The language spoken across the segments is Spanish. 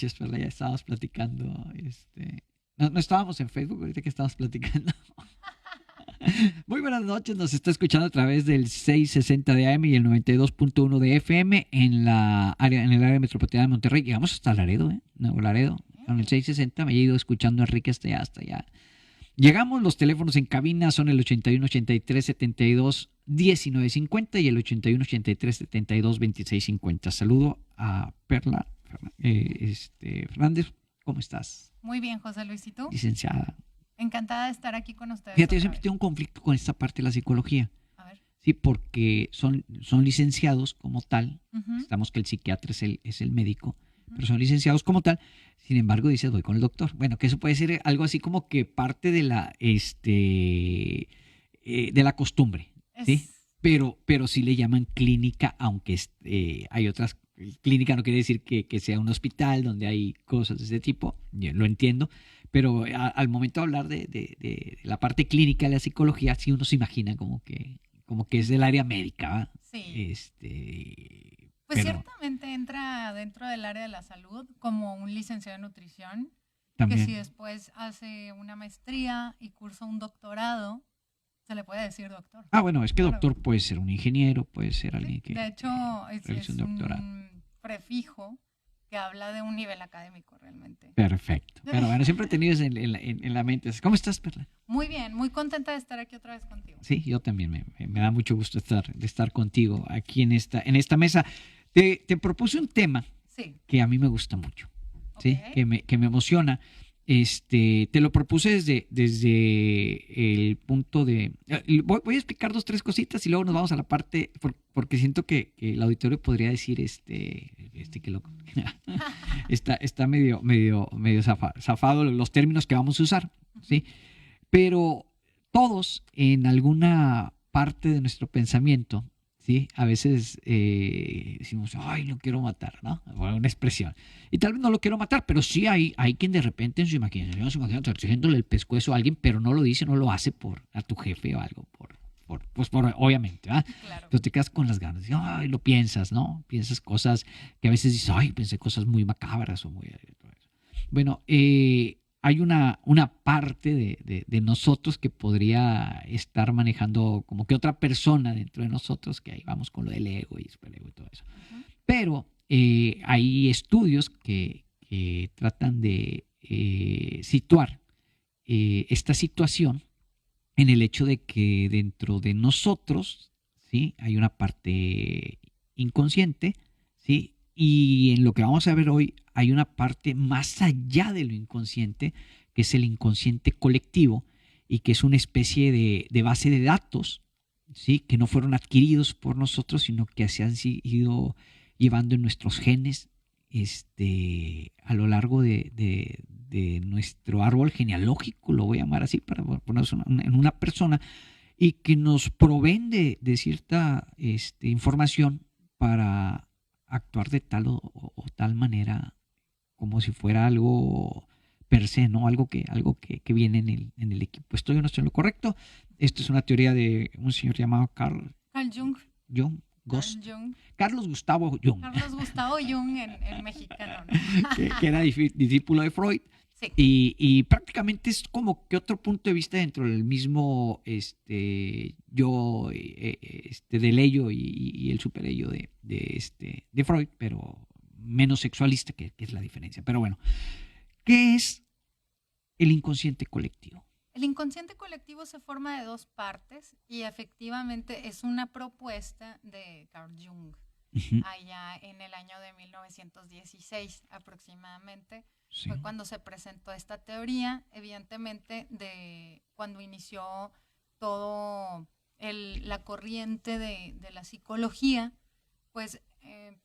noches, Perla. Ya estábamos platicando. No estábamos en Facebook, ahorita que estábamos platicando. Muy buenas noches, nos está escuchando a través del 660 de AM y el 92.1 de FM en el área metropolitana de Monterrey. Llegamos hasta Laredo, Nuevo Laredo. Con el 660 me he ido escuchando a Enrique hasta allá. Llegamos, los teléfonos en cabina son el 81 83 72 19 50 y el 81 83 72 26 50. Saludo a Perla Fernández. ¿Cómo estás? Muy bien, José Luis, ¿y tú? Licenciada. Encantada de estar aquí con ustedes. Fíjate, yo siempre tengo un conflicto con esta parte de la psicología. A ver. Sí, porque son licenciados como tal. Uh-huh. Estamos que el psiquiatra es el médico, pero son licenciados como tal. Sin embargo, dices, voy con el doctor. Bueno, que eso puede ser algo así como que parte de la costumbre, ¿sí? Pero sí le llaman clínica, aunque hay otras. Clínica no quiere decir que sea un hospital donde hay cosas de ese tipo, yo lo entiendo, pero al momento de hablar de la parte clínica de la psicología, sí uno se imagina como que es del área médica, ¿va? Sí. Pero ciertamente entra dentro del área de la salud como un licenciado en nutrición, también. que si después hace una maestría y cursa un doctorado, se le puede decir doctor. Bueno, es que claro. Doctor puede ser un ingeniero, puede ser alguien que... De hecho, es un doctorado. un prefijo que habla de un nivel académico realmente. Perfecto. Pero bueno, siempre he tenido eso en la mente. ¿Cómo estás, Perla? Muy bien, muy contenta de estar aquí otra vez contigo. Sí, yo también. Me da mucho gusto estar contigo aquí en esta mesa. Te propuse un tema que a mí me gusta mucho, ¿sí? Okay. Que me emociona. Te lo propuse desde el punto de... Voy a explicar 2-3 cositas y luego nos vamos a la parte, porque siento que el auditorio podría decir, qué loco. está medio zafado los términos que vamos a usar, ¿sí? Pero todos en alguna parte de nuestro pensamiento, ¿sí? A veces decimos, ay, lo quiero matar, ¿no? Bueno, una expresión. Y tal vez no lo quiero matar, pero sí hay quien de repente en su imaginación se imagina torciéndole el pescuezo a alguien, pero no lo dice, no lo hace a tu jefe o algo, obviamente, ¿verdad? Claro. Entonces te quedas con las ganas, ay, lo piensas, ¿no? Piensas cosas que a veces dices, ay, pensé cosas muy macabras o muy... Bueno, hay una parte de nosotros que podría estar manejando como que otra persona dentro de nosotros, que ahí vamos con lo del ego y superego y todo eso. Uh-huh. Pero hay estudios que tratan de situar esta situación en el hecho de que dentro de nosotros, ¿sí? Hay una parte inconsciente, ¿sí? Y en lo que vamos a ver hoy hay una parte más allá de lo inconsciente, que es el inconsciente colectivo y que es una especie de base de datos, ¿sí? Que no fueron adquiridos por nosotros, sino que se han ido llevando en nuestros genes a lo largo de nuestro árbol genealógico, lo voy a llamar así para ponernos en una persona, y que nos proveen de cierta información para actuar de tal o tal manera, como si fuera algo per se, ¿no? Algo que viene en el equipo. ¿Estoy o no estoy en lo correcto? Esto es una teoría de un señor llamado Carl Jung. Carlos Gustavo Jung. Carlos Gustavo Jung en mexicano, ¿no? que era discípulo de Freud. Sí. Y prácticamente es como que otro punto de vista dentro del mismo yo del ello y el superello de Freud, pero menos sexualista, que es la diferencia. Pero bueno, ¿qué es el inconsciente colectivo? El inconsciente colectivo se forma de dos partes y efectivamente es una propuesta de Carl Jung, uh-huh, allá en el año de 1916 aproximadamente. Sí. Fue cuando se presentó esta teoría, evidentemente de cuando inició todo la corriente de la psicología, pues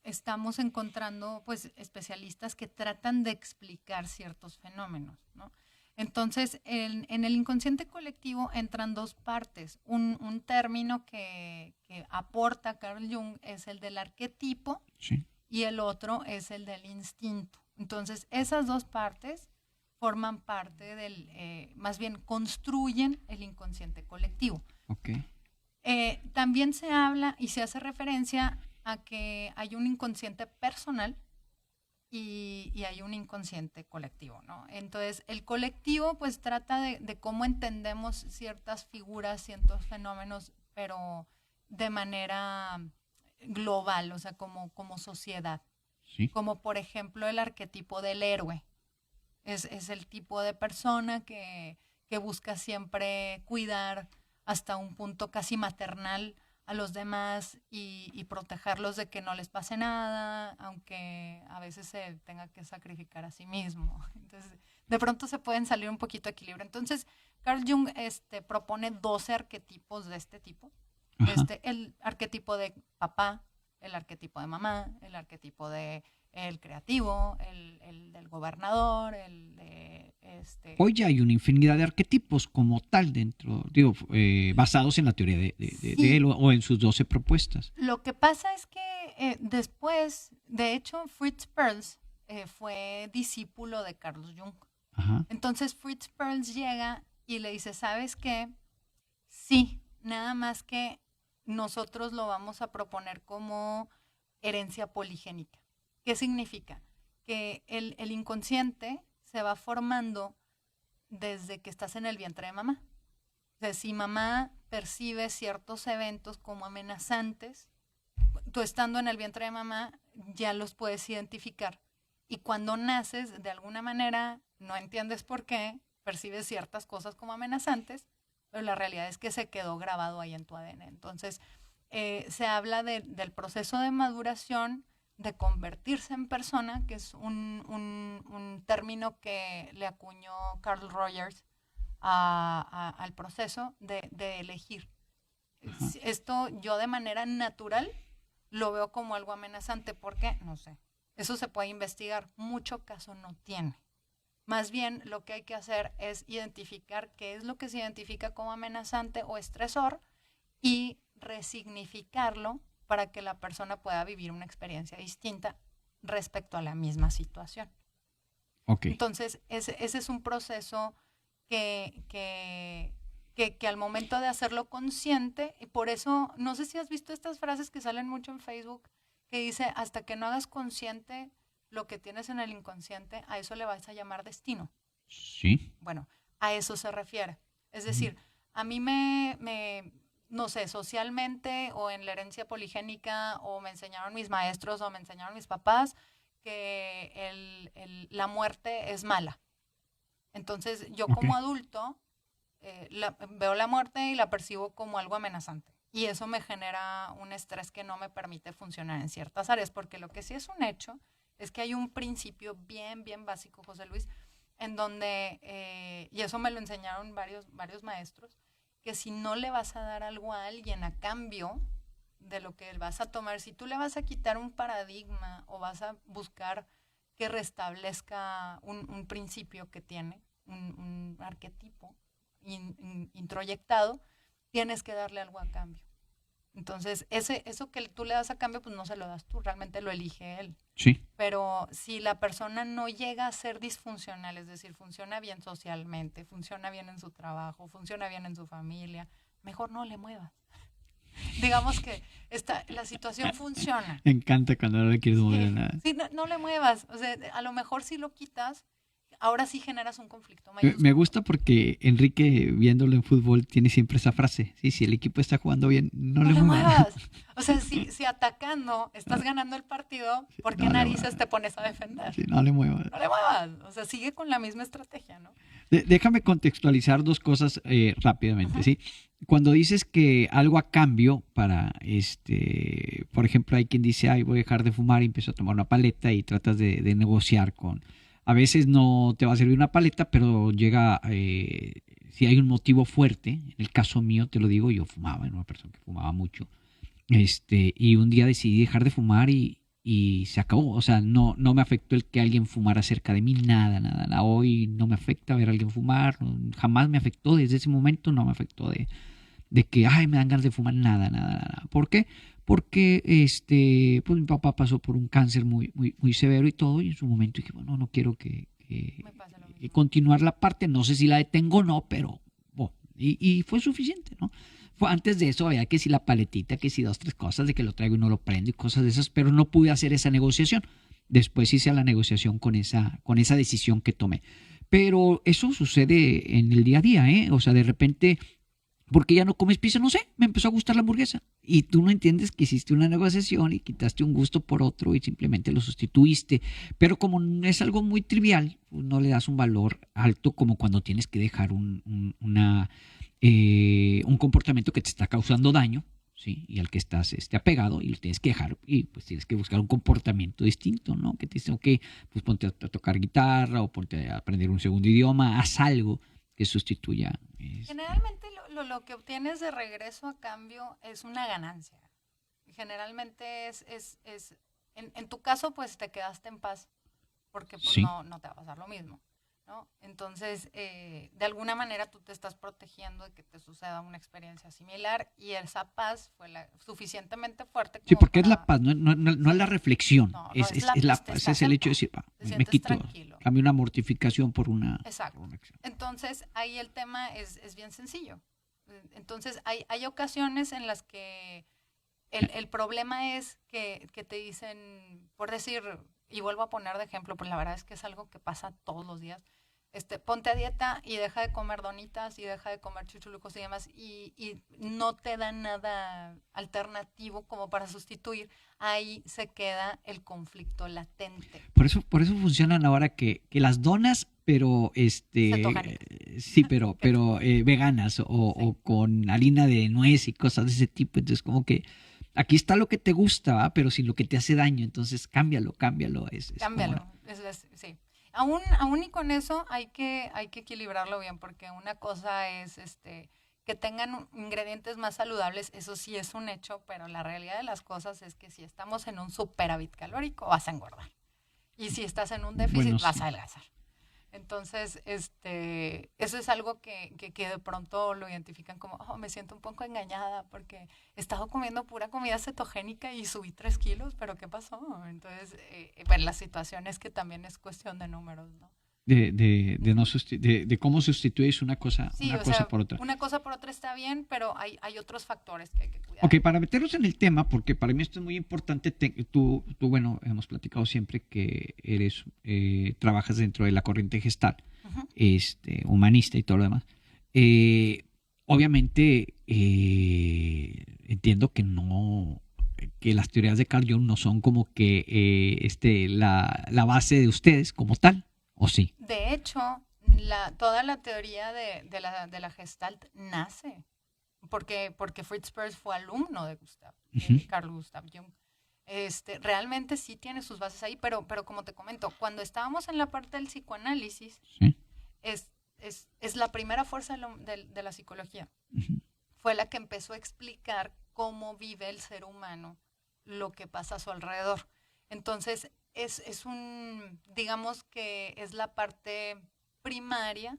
estamos encontrando pues especialistas que tratan de explicar ciertos fenómenos, ¿no? Entonces, en el inconsciente colectivo entran dos partes. Un término que aporta Carl Jung es el del arquetipo, sí, y el otro es el del instinto. Entonces, esas dos partes forman parte más bien construyen el inconsciente colectivo. Okay. También se habla y se hace referencia a que hay un inconsciente personal y hay un inconsciente colectivo, ¿no? Entonces, el colectivo pues trata de cómo entendemos ciertas figuras, ciertos fenómenos, pero de manera global, o sea, como sociedad. Sí. Como por ejemplo el arquetipo del héroe. Es el tipo de persona que busca siempre cuidar hasta un punto casi maternal a los demás y protegerlos de que no les pase nada, aunque a veces se tenga que sacrificar a sí mismo. Entonces, de pronto se pueden salir un poquito de equilibrio. Entonces, Carl Jung propone 12 arquetipos de este tipo. Ajá. El arquetipo de papá, el arquetipo de mamá, el arquetipo de el creativo, el del gobernador, el de Hoy ya hay una infinidad de arquetipos como tal dentro, digo, basados en la teoría de él Sí, o en sus 12 propuestas. lo que pasa es que después, de hecho, Fritz Perls fue discípulo de Carlos Jung. Ajá. Entonces Fritz Perls llega y le dice, ¿sabes qué? Sí, nada más que nosotros lo vamos a proponer como herencia poligénica. ¿Qué significa? Que el inconsciente se va formando desde que estás en el vientre de mamá. O sea, si mamá percibe ciertos eventos como amenazantes, tú estando en el vientre de mamá ya los puedes identificar. Y cuando naces, de alguna manera, no entiendes por qué, percibes ciertas cosas como amenazantes, pero la realidad es que se quedó grabado ahí en tu ADN. Entonces, se habla del proceso de maduración, de convertirse en persona, que es un término que le acuñó Carl Rogers al proceso de elegir. Ajá. Esto yo de manera natural lo veo como algo amenazante. ¿Por qué? No sé. Eso se puede investigar. Mucho caso no tiene. Más bien lo que hay que hacer es identificar qué es lo que se identifica como amenazante o estresor y resignificarlo para que la persona pueda vivir una experiencia distinta respecto a la misma situación. Ok. Entonces, ese es un proceso que, que, que al momento de hacerlo consciente, y por eso, no sé si has visto estas frases que salen mucho en Facebook, que dice, hasta que no hagas consciente lo que tienes en el inconsciente, a eso le vas a llamar destino. Sí. Bueno, a eso se refiere. Es Ujú. decir, a mí no sé, socialmente o en la herencia poligénica, o me enseñaron mis maestros o me enseñaron mis papás que la muerte es mala. Entonces, yo Ok. como adulto veo la muerte y la percibo como algo amenazante. Y eso me genera un estrés que no me permite funcionar en ciertas áreas, porque lo que sí es un hecho es que hay un principio bien, bien básico, José Luis, en donde, y eso me lo enseñaron varios maestros, que si no le vas a dar algo a alguien a cambio de lo que vas a tomar, si tú le vas a quitar un paradigma o vas a buscar que restablezca un principio que tiene, un arquetipo introyectado, tienes que darle algo a cambio. Entonces, eso que tú le das a cambio, pues no se lo das tú, realmente lo elige él. Sí. Pero si la persona no llega a ser disfuncional, es decir, funciona bien socialmente, funciona bien en su trabajo, funciona bien en su familia, mejor no le muevas. Digamos que la situación funciona. Me encanta cuando no le quieres mover Sí, nada. sí, no le muevas. O sea, a lo mejor si lo quitas, ahora sí generas un conflicto Me mayúsculo. gusta porque Enrique, viéndolo en fútbol, tiene siempre esa frase. Sí, si el equipo está jugando bien, no No le le muevan. muevas. O sea, si atacando estás ganando el partido, ¿por qué No le narices muevas. te pones a defender? Sí, no le muevas. No le muevas. O sea, sigue con la misma estrategia, ¿no? Déjame contextualizar dos cosas rápidamente, Ajá. ¿sí? Cuando dices que algo a cambio para, por ejemplo, hay quien dice, ay, voy a dejar de fumar y empiezo a tomar una paleta y tratas de negociar con, a veces no te va a servir una paleta, pero llega, si hay un motivo fuerte, en el caso mío, te lo digo, yo fumaba, era una persona que fumaba mucho, y un día decidí dejar de fumar y se acabó. O sea, no me afectó el que alguien fumara cerca de mí, nada, nada, nada. Hoy no me afecta ver a alguien fumar, jamás me afectó desde ese momento, no me afectó de que, ay, me dan ganas de fumar, nada, nada, nada. ¿Por qué? Porque pues mi papá pasó por un cáncer muy, muy, muy severo y todo, y en su momento dije, bueno, no quiero Me pasa lo que mismo. continuar la parte, no sé si la detengo o no, pero, bueno, y fue suficiente, ¿no? Fue antes de eso había que si la paletita, que si dos, tres cosas, de que lo traigo y no lo prendo y cosas de esas, pero no pude hacer esa negociación. Después hice la negociación con esa decisión que tomé. Pero eso sucede en el día a día, ¿eh? O sea, de repente, porque ya no comes pizza, no sé, me empezó a gustar la hamburguesa. Y tú no entiendes que hiciste una negociación y quitaste un gusto por otro y simplemente lo sustituiste. Pero como es algo muy trivial, pues no le das un valor alto como cuando tienes que dejar un comportamiento que te está causando daño, ¿sí? Y al que estás apegado y lo tienes que dejar y pues tienes que buscar un comportamiento distinto, ¿no? Que te dice, ok, pues ponte a tocar guitarra o ponte a aprender un segundo idioma, haz algo que sustituya. Generalmente lo que obtienes de regreso a cambio es una ganancia. Generalmente en tu caso pues te quedaste en paz porque pues Sí. no te va a pasar lo mismo, ¿no? Entonces, de alguna manera tú te estás protegiendo de que te suceda una experiencia similar y esa paz fue suficientemente fuerte Sí, como porque es para... la paz, no es la reflexión, No, es la paz, es el hecho de decir, te me sientes quito, tranquilo. cambio una mortificación por una Exacto. acción. Entonces, ahí el tema es bien sencillo. Entonces, hay ocasiones en las que el problema es que te dicen, por decir, y vuelvo a poner de ejemplo, pues la verdad es que es algo que pasa todos los días. Ponte a dieta y deja de comer donitas y deja de comer chuchulucos y demás y no te dan nada alternativo como para sustituir. Ahí se queda el conflicto latente. Por eso funcionan ahora que las donas, pero Cetogénicas. sí, pero veganas o con harina de nuez y cosas de ese tipo. Entonces, como que aquí está lo que te gusta, ¿va? Pero sin lo que te hace daño. Entonces, cámbialo. Cámbialo. Sí. Aún y con eso hay que equilibrarlo bien, porque una cosa es que tengan ingredientes más saludables, eso sí es un hecho, pero la realidad de las cosas es que si estamos en un superávit calórico vas a engordar. Y si estás en un déficit Bueno, vas sí. a adelgazar. Entonces, eso es algo que de pronto lo identifican como, oh, me siento un poco engañada porque he estado comiendo pura comida cetogénica y subí 3 kilos, pero ¿qué pasó? Entonces, bueno, la situación es que también es cuestión de números, ¿no? De cómo sustituís Sí, una o cosa sea, por otra. una cosa por otra está bien, pero hay otros factores que hay que cuidar. Ok, para meternos en el tema, porque para mí esto es muy importante, bueno, hemos platicado siempre que trabajas dentro de la corriente gestal, Uh-huh. humanista y todo lo demás. Obviamente, entiendo que las teorías de Carl Jung no son como que la base de ustedes como tal, ¿o sí? De hecho, toda la teoría de la Gestalt nace porque Fritz Perls fue alumno de Carl Gustav Jung. Realmente sí tiene sus bases ahí, pero como te comento, cuando estábamos en la parte del psicoanálisis, Sí. es la primera fuerza de la psicología. Uh-huh. Fue la que empezó a explicar cómo vive el ser humano, lo que pasa a su alrededor. Entonces, digamos que es la parte primaria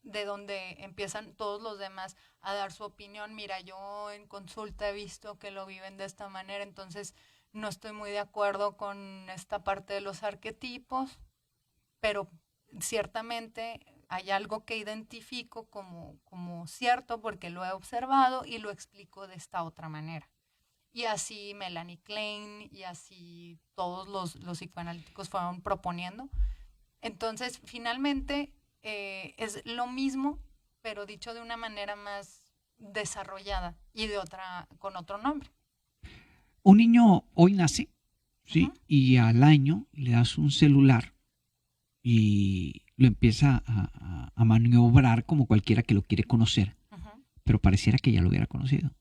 de donde empiezan todos los demás a dar su opinión. Mira, yo en consulta he visto que lo viven de esta manera, entonces no estoy muy de acuerdo con esta parte de los arquetipos, pero ciertamente hay algo que identifico como cierto porque lo he observado y lo explico de esta otra manera. Y así Melanie Klein y así todos los psicoanalíticos fueron proponiendo. Entonces, finalmente, es lo mismo, pero dicho de una manera más desarrollada y con otro nombre. Un niño hoy nace, ¿sí? Uh-huh. Y al año le das un celular y lo empieza a maniobrar como cualquiera que lo quiere conocer, Uh-huh. pero pareciera que ya lo hubiera conocido.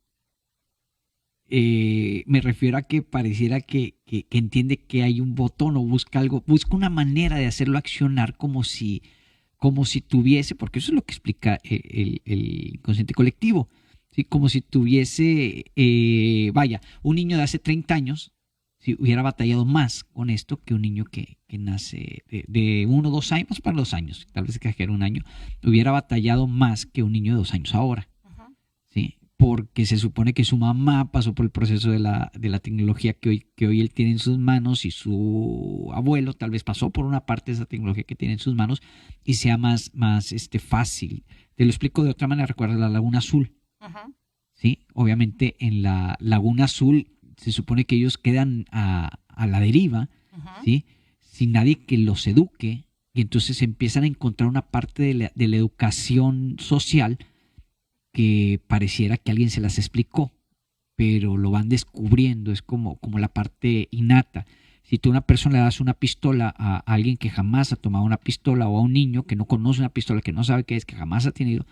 Me refiero a que pareciera que entiende que hay un botón o busca algo, busca una manera de hacerlo accionar como si tuviese, porque eso es lo que explica el inconsciente colectivo, ¿sí? Como si tuviese, un niño de hace 30 años, ¿sí? Hubiera batallado más con esto que un niño que nace de 1 o 2 años, más para 2 años, tal vez exagero un año, hubiera batallado más que un niño de 2 años ahora, ¿sí? Porque se supone que su mamá pasó por el proceso de la tecnología que hoy él tiene en sus manos y su abuelo tal vez pasó por una parte de esa tecnología que tiene en sus manos y sea más fácil. Te lo explico de otra manera, recuerda la Laguna Azul. Uh-huh. ¿Sí? Obviamente en la Laguna Azul se supone que ellos quedan a la deriva, Uh-huh. ¿sí? Sin nadie que los eduque, y entonces empiezan a encontrar una parte de la educación social que pareciera que alguien se las explicó, pero lo van descubriendo, es como la parte innata. Si tú a una persona le das una pistola a alguien que jamás ha tomado una pistola, o a un niño que no conoce una pistola, que no sabe qué es, que jamás ha tenido,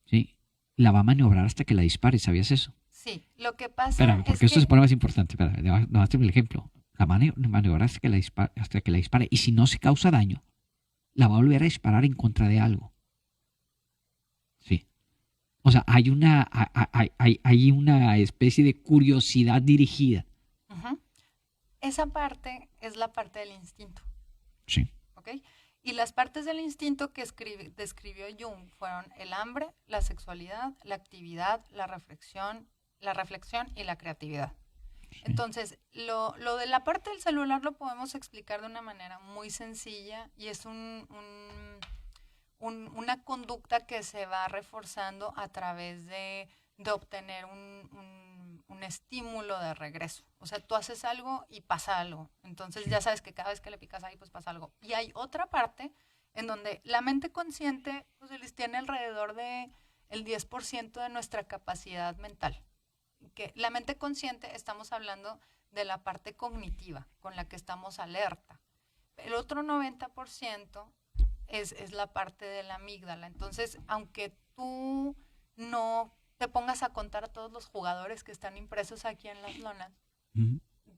¿sí? La va a maniobrar hasta que la dispare, ¿sabías eso? Sí, lo que pasa Espérame, es porque esto que... se pone más importante. Espérame, no vas a tener el ejemplo. La maniobrar hasta que la dispare. Y si no se causa daño, la va a volver a disparar en contra de algo. Sí. O sea, hay una especie de curiosidad dirigida. Ujú. Esa parte es la parte del instinto. Sí. ¿Ok? Y las partes del instinto que describió Jung fueron el hambre, la sexualidad, la actividad, la reflexión y la creatividad. Sí. Entonces, lo de la parte del celular lo podemos explicar de una manera muy sencilla y es una conducta que se va reforzando a través de obtener un estímulo de regreso. O sea, tú haces algo y pasa algo. Entonces ya sabes que cada vez que le picas ahí, pues pasa algo. Y hay otra parte en donde la mente consciente pues, tiene alrededor de el 10% de nuestra capacidad mental. Que la mente consciente estamos hablando de la parte cognitiva, con la que estamos alerta. El otro 90% es la parte de la amígdala. Entonces, aunque tú no te pongas a contar a todos los jugadores que están impresos aquí en las lonas,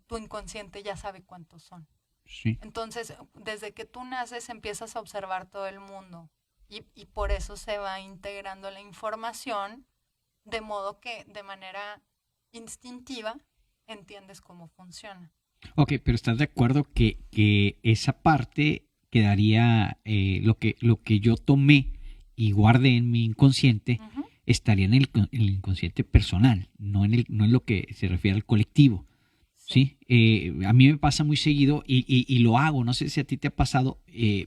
tu inconsciente ya sabe cuántos son. Sí. Entonces, desde que tú naces empiezas a observar todo el mundo y por eso se va integrando la información de modo que de manera instintiva entiendes cómo funciona. Ok, pero ¿estás de acuerdo que esa parte quedaría, lo que yo tomé y guardé en mi inconsciente, estaría en el inconsciente personal, no en lo que se refiere al colectivo? ¿Sí? A mí me pasa muy seguido y lo hago, no sé si a ti te ha pasado,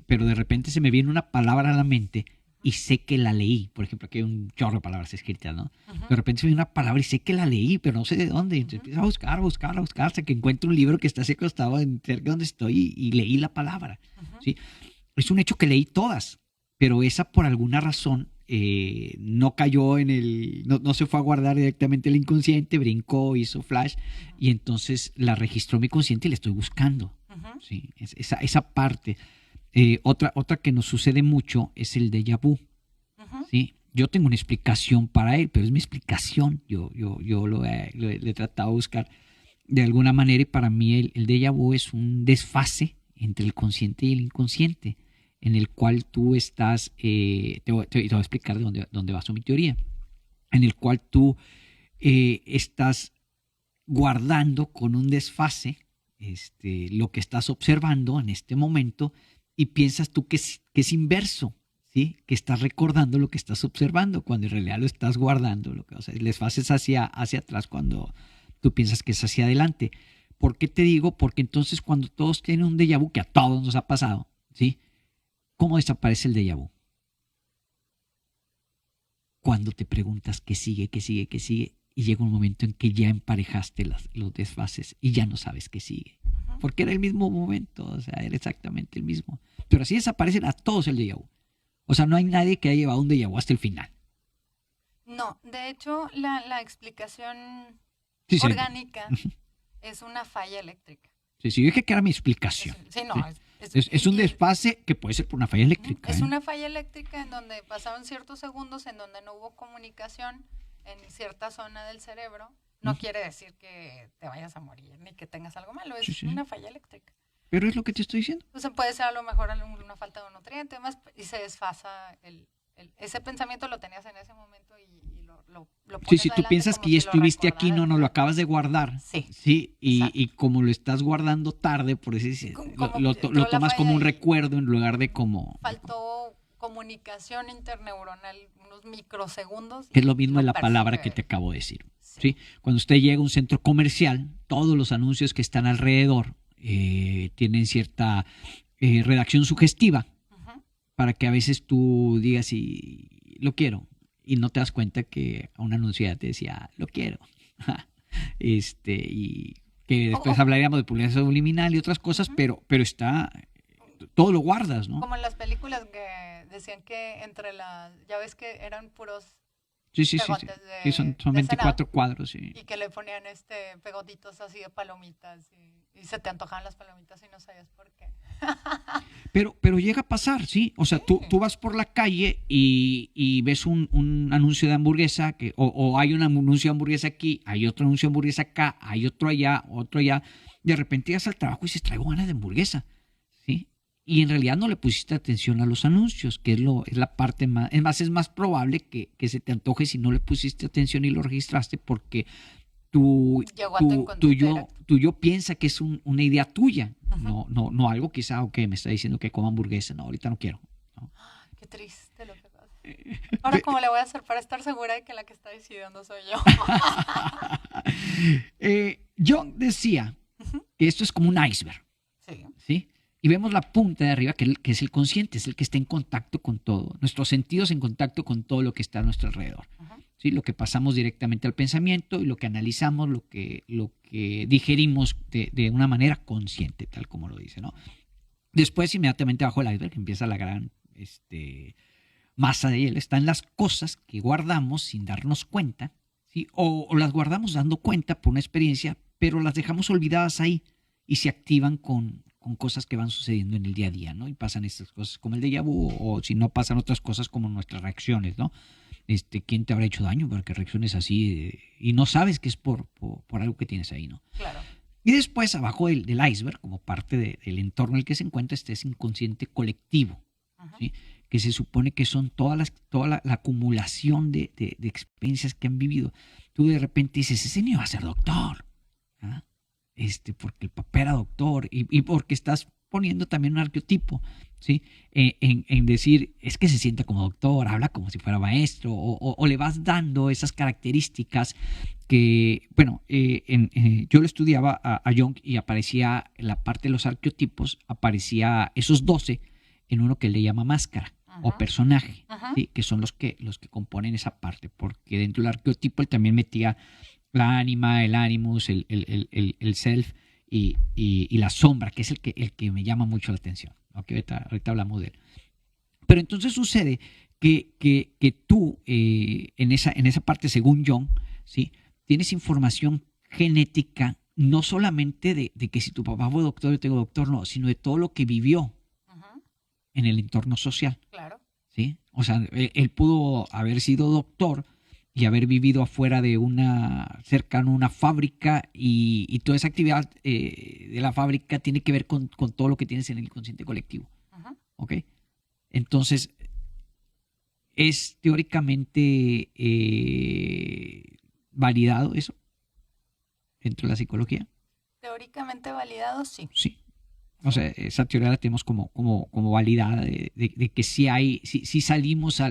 pero de repente se me viene una palabra a la mente y sé que la leí. Por ejemplo, aquí hay un chorro de palabras escritas, ¿no? De repente se me viene una palabra y sé que la leí, pero no sé de dónde. Entonces empiezo a buscar, hasta que encuentro un libro que está así acostado cerca de donde estoy y leí la palabra. ¿Sí? Es un hecho que leí todas, pero esa por alguna razón no cayó no se fue a guardar directamente el inconsciente, brincó, hizo flash y entonces la registró mi consciente y la estoy buscando. ¿Sí? Esa parte. Otra que nos sucede mucho es el déjà vu. ¿Sí? Yo tengo una explicación para él, pero es mi explicación. Yo lo he tratado de buscar de alguna manera y para mí el déjà vu es un desfase entre el consciente y el inconsciente, en el cual tú estás, te voy a explicar de dónde baso mi teoría, en el cual tú estás guardando con un desfase lo que estás observando en este momento y piensas tú que es inverso, ¿sí? Que estás recordando lo que estás observando cuando en realidad lo estás guardando. O sea, el desfase es hacia atrás cuando tú piensas que es hacia adelante. ¿Por qué te digo? Porque entonces cuando todos tienen un déjà vu, que a todos nos ha pasado, ¿sí? ¿Cómo desaparece el déjà vu? Cuando te preguntas qué sigue, y llega un momento en que ya emparejaste los desfases y ya no sabes qué sigue. Porque era el mismo momento, o sea, era exactamente el mismo. Pero así desaparecen a todos el déjà vu. O sea, no hay nadie que haya llevado un déjà vu hasta el final. No, de hecho, la explicación Sí, orgánica es una falla eléctrica. Sí, yo dije que era mi explicación. Sí, no. Sí. Es un desfase que puede ser por una falla eléctrica. Es una falla eléctrica en donde pasaron ciertos segundos en donde no hubo comunicación en cierta zona del cerebro. No quiere decir que te vayas a morir ni que tengas algo malo. Es una falla eléctrica. Pero es lo que te estoy diciendo. Entonces puede ser a lo mejor una falta de un nutriente más y se desfasa ese pensamiento lo tenías en ese momento y lo pones Sí, si tú piensas que ya estuviste aquí, no lo acabas de guardar. Sí. Y como lo estás guardando tarde, por eso lo tomas como un recuerdo en lugar de como... Faltó comunicación interneuronal, unos microsegundos. Que es lo mismo de la palabra que te acabo de decir. ¿Sí? Cuando usted llega a un centro comercial, todos los anuncios que están alrededor tienen cierta redacción sugestiva para que a veces tú digas y lo quiero y no te das cuenta que a un anuncio ya te decía lo quiero y que después hablaríamos de publicidad subliminal y otras cosas, pero está, todo lo guardas, ¿no? Como en las películas que decían que ya ves que eran puros Sí. pegotes Sí, son de 24 cena, cuadros. Sí. y que le ponían pegotitos así de palomitas y se te antojaban las palomitas y no sabías por qué. Pero llega a pasar, ¿sí? O sea, tú vas por la calle y ves un anuncio de hamburguesa, o hay un anuncio de hamburguesa aquí, hay otro anuncio de hamburguesa acá, hay otro allá, otro allá. De repente llegas al trabajo y dices, traigo ganas de hamburguesa, ¿sí? Y en realidad no le pusiste atención a los anuncios, que es la parte más... Es más probable que se te antoje si no le pusiste atención y lo registraste, porque tu yo piensa que es una idea tuya, no algo quizá, ok, me está diciendo que coma hamburguesa, no, ahorita no quiero. ¿No? Qué triste lo que pasa. Ahora, ¿cómo le voy a hacer para estar segura de que la que está decidiendo soy yo? Jung decía que esto es como un iceberg, ¿sí? Y vemos la punta de arriba, que es el consciente, es el que está en contacto con todo, nuestros sentidos en contacto con todo lo que está a nuestro alrededor. ¿Sí? Lo que pasamos directamente al pensamiento y lo que analizamos, lo que digerimos de una manera consciente, tal como lo dice, ¿no? Después, inmediatamente abajo del iceberg, empieza la gran masa de hielo. Están las cosas que guardamos sin darnos cuenta, ¿sí? O las guardamos dando cuenta por una experiencia, pero las dejamos olvidadas ahí y se activan con cosas que van sucediendo en el día a día, ¿no? Y pasan estas cosas como el déjà vu, o si no pasan otras cosas como nuestras reacciones, ¿no? ¿Quién te habrá hecho daño para que reacciones así? Y no sabes que es por algo que tienes ahí, ¿no? Claro. Y después, abajo del iceberg, como parte del entorno en el que se encuentra, ese inconsciente colectivo, ¿sí? Que se supone que son toda la acumulación de experiencias que han vivido. Tú de repente dices, ese niño va a ser doctor, ¿ah? Porque el papá era doctor, y porque estás poniendo también un arquetipo, ¿sí? En decir, es que se siente como doctor, habla como si fuera maestro, o le vas dando esas características que, bueno, yo lo estudiaba a Jung, y aparecía en la parte de los arquetipos, aparecía esos 12 en uno que él le llama máscara o personaje, ¿sí? Que son los que componen esa parte, porque dentro del arquetipo él también metía la ánima, el animus, el self y la sombra, que es el que me llama mucho la atención. Okay, ahorita hablamos de él. Pero entonces sucede que tú, en esa parte, según Jung, ¿sí? Tienes información genética, no solamente de que si tu papá fue doctor, yo tengo doctor, no, sino de todo lo que vivió en el entorno social. Claro. ¿Sí? O sea, él pudo haber sido doctor y haber vivido afuera de cercano a una fábrica, y toda esa actividad de la fábrica tiene que ver con todo lo que tienes en el inconsciente colectivo. ¿Ok? Entonces, ¿es teóricamente validado eso dentro de la psicología? Teóricamente validado, sí. Sí. O sea, esa teoría la tenemos como validada de que si salimos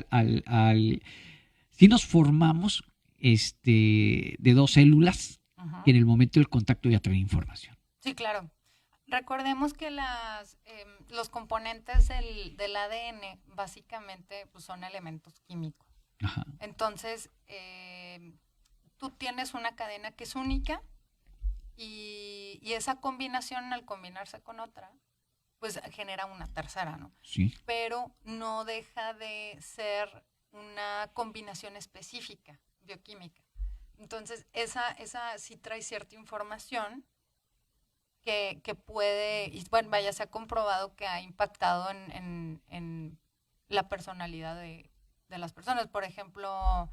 si nos formamos de dos células que en el momento del contacto ya traen información. Sí, claro. Recordemos que los componentes del ADN básicamente pues, son elementos químicos. Ajá. Entonces, tú tienes una cadena que es única, y esa combinación, al combinarse con otra, pues genera una tercera, ¿no? Sí. Pero no deja de ser una combinación específica, bioquímica. Entonces, esa sí trae cierta información que puede, y bueno, vaya, se ha comprobado que ha impactado en la personalidad de las personas. Por ejemplo,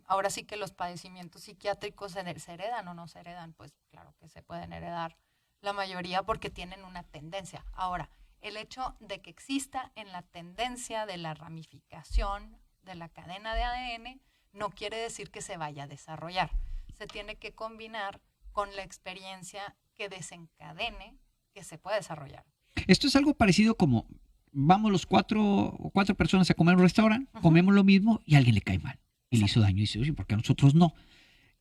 ahora sí que los padecimientos psiquiátricos se heredan o no se heredan, pues claro que se pueden heredar la mayoría porque tienen una tendencia. Ahora, el hecho de que exista en la tendencia de la ramificación de la cadena de ADN no quiere decir que se vaya a desarrollar. Se tiene que combinar con la experiencia que desencadene que se pueda desarrollar. Esto es algo parecido como vamos los cuatro personas a comer en un restaurante, comemos lo mismo y a alguien le cae mal y le hizo daño, y dice, oye, ¿por qué a nosotros no?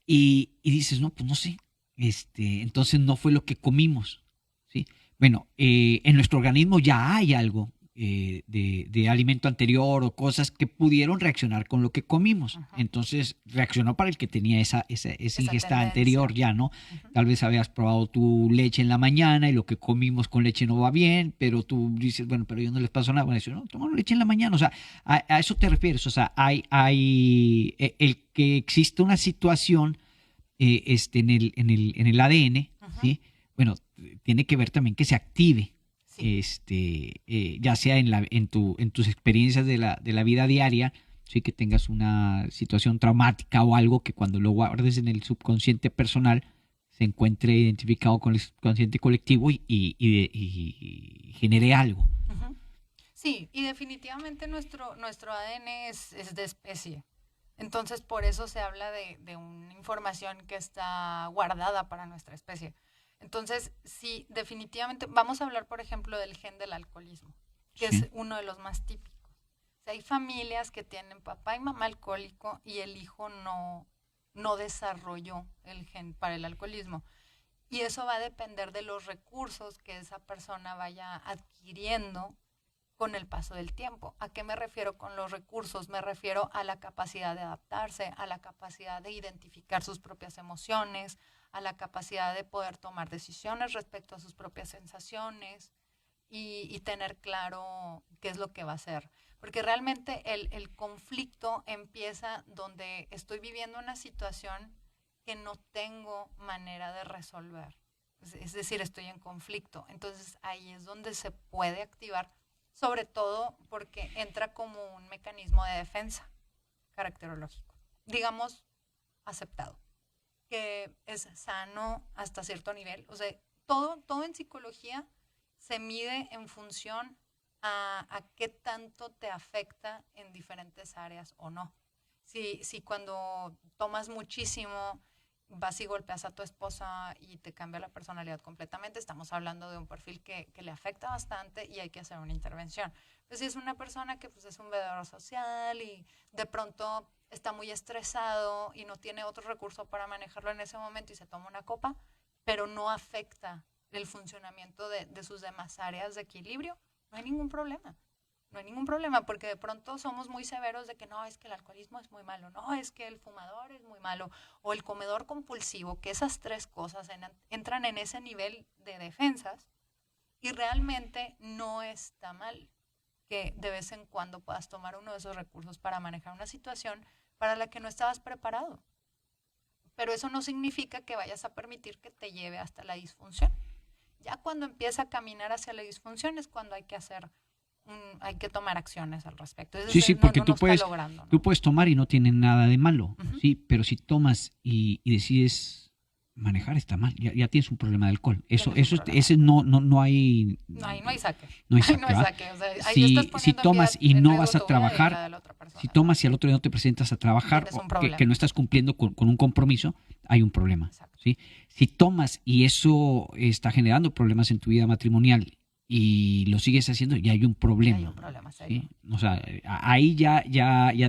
Y dices, no, pues no sé, entonces no fue lo que comimos, ¿sí? Bueno, en nuestro organismo ya hay algo de alimento anterior o cosas que pudieron reaccionar con lo que comimos. Ajá. Entonces reaccionó para el que tenía esa ingesta tendencia. anterior ya, ¿no? Ujú. Tal vez habías probado tu leche en la mañana y lo que comimos con leche no va bien, pero tú dices, bueno, pero yo no les pasó nada. Bueno, dices, no, tomaron leche en la mañana. O sea, a eso te refieres. O sea, el que existe una situación en el ADN, Ujú. ¿sí? Bueno, tiene que ver también que se active, Sí. ya sea en tus experiencias de la vida diaria, ¿sí? Que tengas una situación traumática o algo que cuando lo guardes en el subconsciente personal se encuentre identificado con el subconsciente colectivo y genere algo. Ujú. Sí, y definitivamente nuestro ADN es de especie. Entonces, por eso se habla de una información que está guardada para nuestra especie. Entonces, sí, definitivamente, vamos a hablar, por ejemplo, del gen del alcoholismo, que Sí, es uno de los más típicos. O sea, hay familias que tienen papá y mamá alcohólico y el hijo no desarrolló el gen para el alcoholismo. Y eso va a depender de los recursos que esa persona vaya adquiriendo con el paso del tiempo. ¿A qué me refiero con los recursos? Me refiero a la capacidad de adaptarse, a la capacidad de identificar sus propias emociones, a la capacidad de poder tomar decisiones respecto a sus propias sensaciones y tener claro qué es lo que va a hacer. Porque realmente el conflicto empieza donde estoy viviendo una situación que no tengo manera de resolver. Es decir, estoy en conflicto. Entonces ahí es donde se puede activar, sobre todo porque entra como un mecanismo de defensa caracterológico, digamos, aceptado, que es sano hasta cierto nivel. O sea, todo en psicología se mide en función a qué tanto te afecta en diferentes áreas o no. Si cuando tomas muchísimo vas y golpeas a tu esposa y te cambia la personalidad completamente, estamos hablando de un perfil que le afecta bastante y hay que hacer una intervención. Pues si es una persona que pues, es un bebedor social y de pronto está muy estresado y no tiene otro recurso para manejarlo en ese momento y se toma una copa, pero no afecta el funcionamiento de sus demás áreas de equilibrio, no hay ningún problema. No hay ningún problema, porque de pronto somos muy severos de que no, es que el alcoholismo es muy malo, no, es que el fumador es muy malo, o el comedor compulsivo, que esas tres cosas entran en ese nivel de defensas y realmente no está mal que de vez en cuando puedas tomar uno de esos recursos para manejar una situación para la que no estabas preparado. Pero eso no significa que vayas a permitir que te lleve hasta la disfunción. Ya cuando empieza a caminar hacia la disfunción es cuando hay que tomar acciones al respecto. Es sí, sí, decir, no, porque no, no está logrando, tú ¿no? puedes tomar y no tiene nada de malo, Uh-huh. sí, pero si tomas y decides manejar está mal, ya tienes un problema de alcohol. Tienes un problema de Ese alcohol. no hay, No hay saque. no hay Ahí no saque, hay ¿va? saque. O sea, ahí estás Si poniendo en, tomas vida, y en no riesgo vas a tu vida y la trabajar, de la otra si persona. tomas y al otro día no te presentas a trabajar, Tienes un que problema. no estás cumpliendo con un compromiso, hay un problema, Exacto. ¿sí? Si tomas y eso está generando problemas en tu vida matrimonial y lo sigues haciendo, ya hay un Ya hay problema, un problema serio. ¿sí? O sea, ahí ya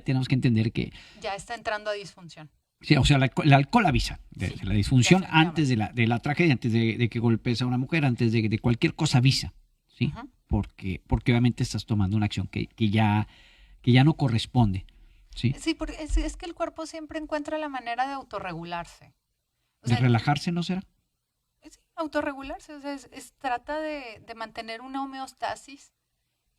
tenemos que entender que, Ya está entrando a disfunción. sí, o sea, el alcohol avisa de Sí, la disfunción antes definitivamente. de la tragedia, antes de que golpees a una mujer, antes de cualquier cosa avisa, ¿sí? Uh-huh. Porque obviamente estás tomando una acción que ya no corresponde, ¿sí? Sí, porque es que el cuerpo siempre encuentra la manera de autorregularse. O De sea, relajarse, ¿no será? es autorregularse. O sea, trata de mantener una homeostasis.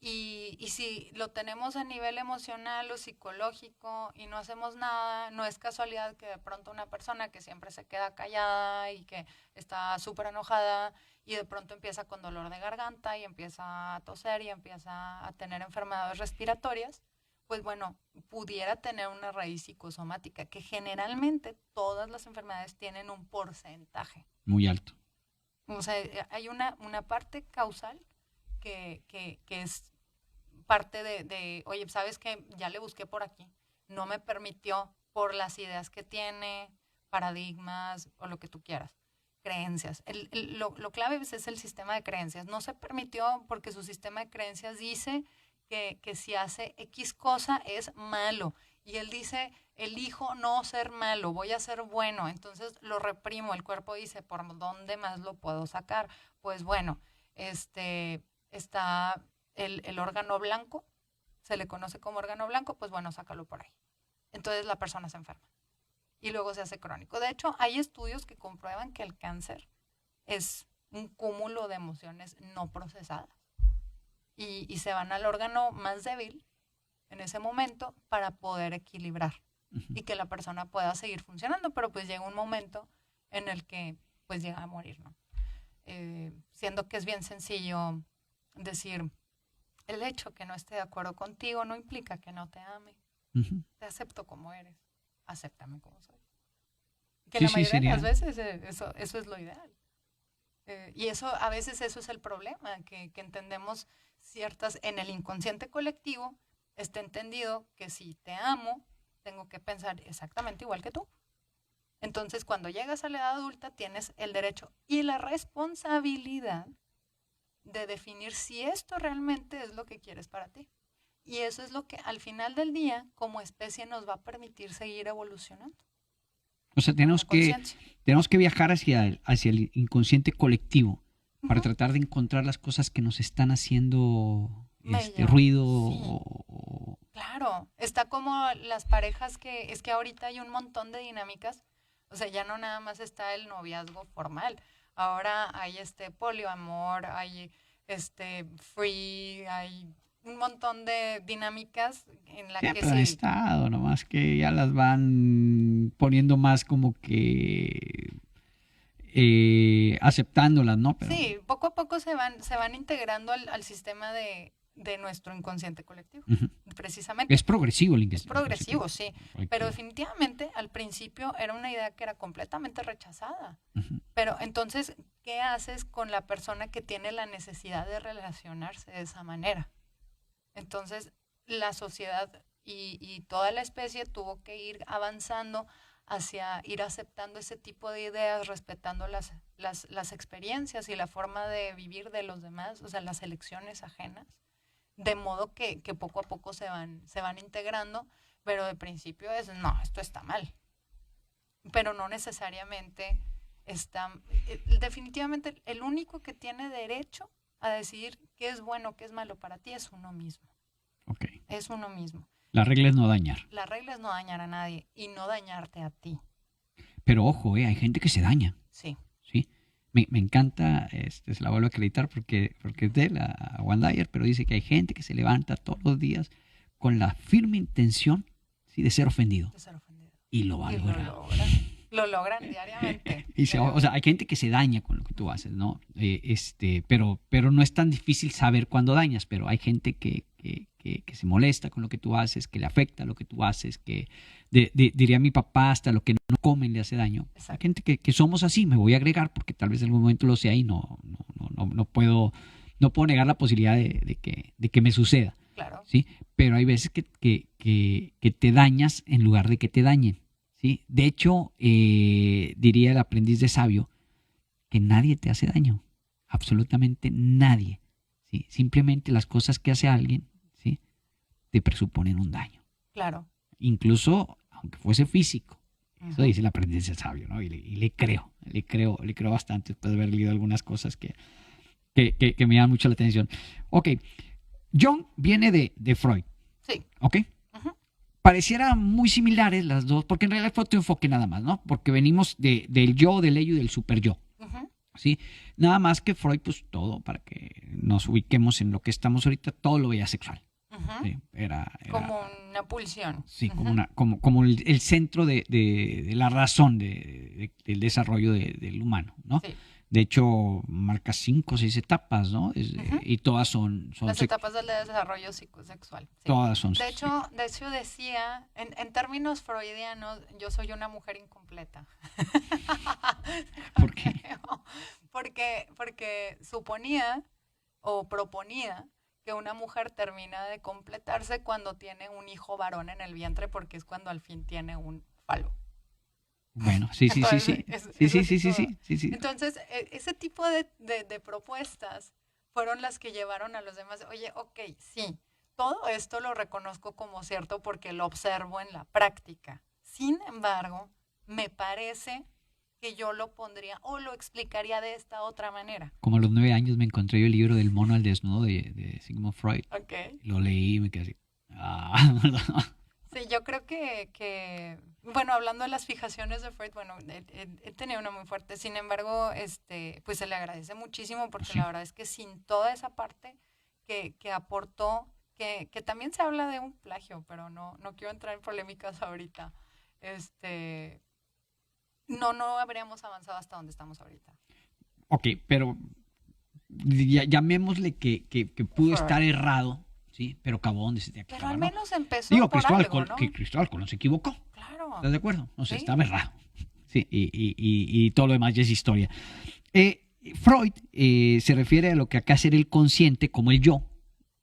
Y si lo tenemos a nivel emocional o psicológico y no hacemos nada, no es casualidad que de pronto una persona que siempre se queda callada y que está súper enojada y de pronto empieza con dolor de garganta y empieza a toser y empieza a tener enfermedades respiratorias, pues bueno, pudiera tener una raíz psicosomática, que generalmente todas las enfermedades tienen un porcentaje. Muy alto. O sea, hay una parte causal que es parte oye, ¿sabes qué? Ya le busqué por aquí. No me permitió por las ideas que tiene, paradigmas o lo que tú quieras. Creencias. Lo clave es el sistema de creencias. No se permitió porque su sistema de creencias dice que si hace X cosa es malo. Y él dice, elijo no ser malo, voy a ser bueno. Entonces lo reprimo. El cuerpo dice, ¿por dónde más lo puedo sacar? Pues bueno, está el órgano blanco, se le conoce como órgano blanco, pues bueno, sácalo por ahí. Entonces la persona se enferma y luego se hace crónico. De hecho, hay estudios que comprueban que el cáncer es un cúmulo de emociones no procesadas y se van al órgano más débil en ese momento para poder equilibrar y que la persona pueda seguir funcionando, pero pues llega un momento en el que pues llega a morir, ¿no? Siendo que es bien sencillo decir, el hecho que no esté de acuerdo contigo no implica que no te ame. Te acepto como eres, acéptame como soy. Que Sí, la sí, mayoría de sería. las veces eso es lo ideal. Y eso, a veces eso es el problema, que entendemos ciertas, en el inconsciente colectivo está entendido que si te amo, tengo que pensar exactamente igual que tú. Entonces, cuando llegas a la edad adulta, tienes el derecho y la responsabilidad de definir si esto realmente es lo que quieres para ti. Y eso es lo que al final del día, como especie, nos va a permitir seguir evolucionando. O sea, tenemos que viajar hacia el inconsciente colectivo para tratar de encontrar las cosas que nos están haciendo ruido. Sí. Claro, está como las parejas es que ahorita hay un montón de dinámicas, o sea, ya no nada más está el noviazgo formal, ahora hay poliamor, hay free, hay un montón de dinámicas en la Siempre que han estado, nomás que ya las van poniendo más como que aceptándolas, ¿no? Pero, sí, poco a poco se van integrando al sistema de nuestro inconsciente colectivo, precisamente. Es progresivo el Es progresivo, sí, pero definitivamente al principio era una idea que era completamente rechazada. Pero entonces, ¿qué haces con la persona que tiene la necesidad de relacionarse de esa manera? Entonces, la sociedad y toda la especie tuvo que ir avanzando hacia ir aceptando ese tipo de ideas, respetando las experiencias y la forma de vivir de los demás, o sea, las elecciones ajenas, de modo que poco a poco se van integrando, pero de principio es, no, esto está mal, pero no necesariamente está, definitivamente el único que tiene derecho a decidir qué es bueno, qué es malo para ti es uno mismo. Okay. Es uno mismo. La regla es no dañar. La regla es no dañar a nadie y no dañarte a ti. Pero ojo, hay gente que se daña. Sí. ¿Sí? Me encanta, se la vuelvo a acreditar porque es de la One Dyer, pero dice que hay gente que se levanta todos los días con la firme intención, ¿sí?, de ser ofendido. De ser ofendido. Y lo va a lograr. Lo logran diariamente. O sea, hay gente que se daña con lo que tú haces, ¿no? Pero no es tan difícil saber cuándo dañas, pero hay gente que se molesta con lo que tú haces, que le afecta lo que tú haces, que diría mi papá, hasta lo que no comen le hace daño. Exacto. Hay gente que somos así, me voy a agregar porque tal vez en algún momento lo sea y no puedo negar la posibilidad de que me suceda. Claro. ¿Sí? Pero hay veces que te dañas en lugar de que te dañen. ¿Sí? De hecho, diría el aprendiz de sabio que nadie te hace daño, absolutamente nadie. ¿Sí? Simplemente las cosas que hace alguien, ¿sí?, te presuponen un daño. Claro. Incluso aunque fuese físico. Eso dice el aprendiz de sabio, ¿no? Y le creo bastante después de haber leído algunas cosas que me llaman mucho la atención. Ok, Jung viene de Freud. Sí. Ok. Parecieran muy similares las dos, porque en realidad fue otro enfoque nada más, ¿no? Porque venimos del yo, del ello y del super yo. ¿Sí? Nada más que Freud, pues todo, para que nos ubiquemos en lo que estamos ahorita, todo lo veía sexual. ¿Sí? Era como una pulsión. Sí, como el centro de la razón del desarrollo del humano, ¿no? Sí. De hecho, marca 5 o 6 etapas, ¿no? Y todas son las etapas del desarrollo psicosexual. Sí. Todas son. De hecho decía, en términos freudianos, yo soy una mujer incompleta. ¿Por qué? Porque suponía o proponía que una mujer termina de completarse cuando tiene un hijo varón en el vientre, porque es cuando al fin tiene un falo. Bueno, sí. Entonces, ese tipo de propuestas fueron las que llevaron a los demás. Oye, ok, sí, todo esto lo reconozco como cierto porque lo observo en la práctica. Sin embargo, me parece que yo lo pondría o lo explicaría de esta otra manera. Como a los 9 años me encontré yo el libro del mono al desnudo de Sigmund Freud. Okay. Lo leí y me quedé así. Sí, yo creo bueno, hablando de las fijaciones de Freud, bueno, él tenía una muy fuerte. Sin embargo, pues se le agradece muchísimo porque Sí. la verdad es que sin toda esa parte que aportó, que también se habla de un plagio, pero no quiero entrar en polémicas ahorita. No habríamos avanzado hasta donde estamos ahorita. Ok, pero llamémosle que pudo estar errado, ¿sí? Pero acabó donde se tenía que Pero al acabar, ¿no? menos empezó Digo, por algo, ¿no? que Cristóbal Colón se equivocó. Claro. ¿Estás de acuerdo? O sea, Sí. estaba errado. Sí, y todo lo demás ya es historia. Freud se refiere a lo que acá será el consciente como el yo,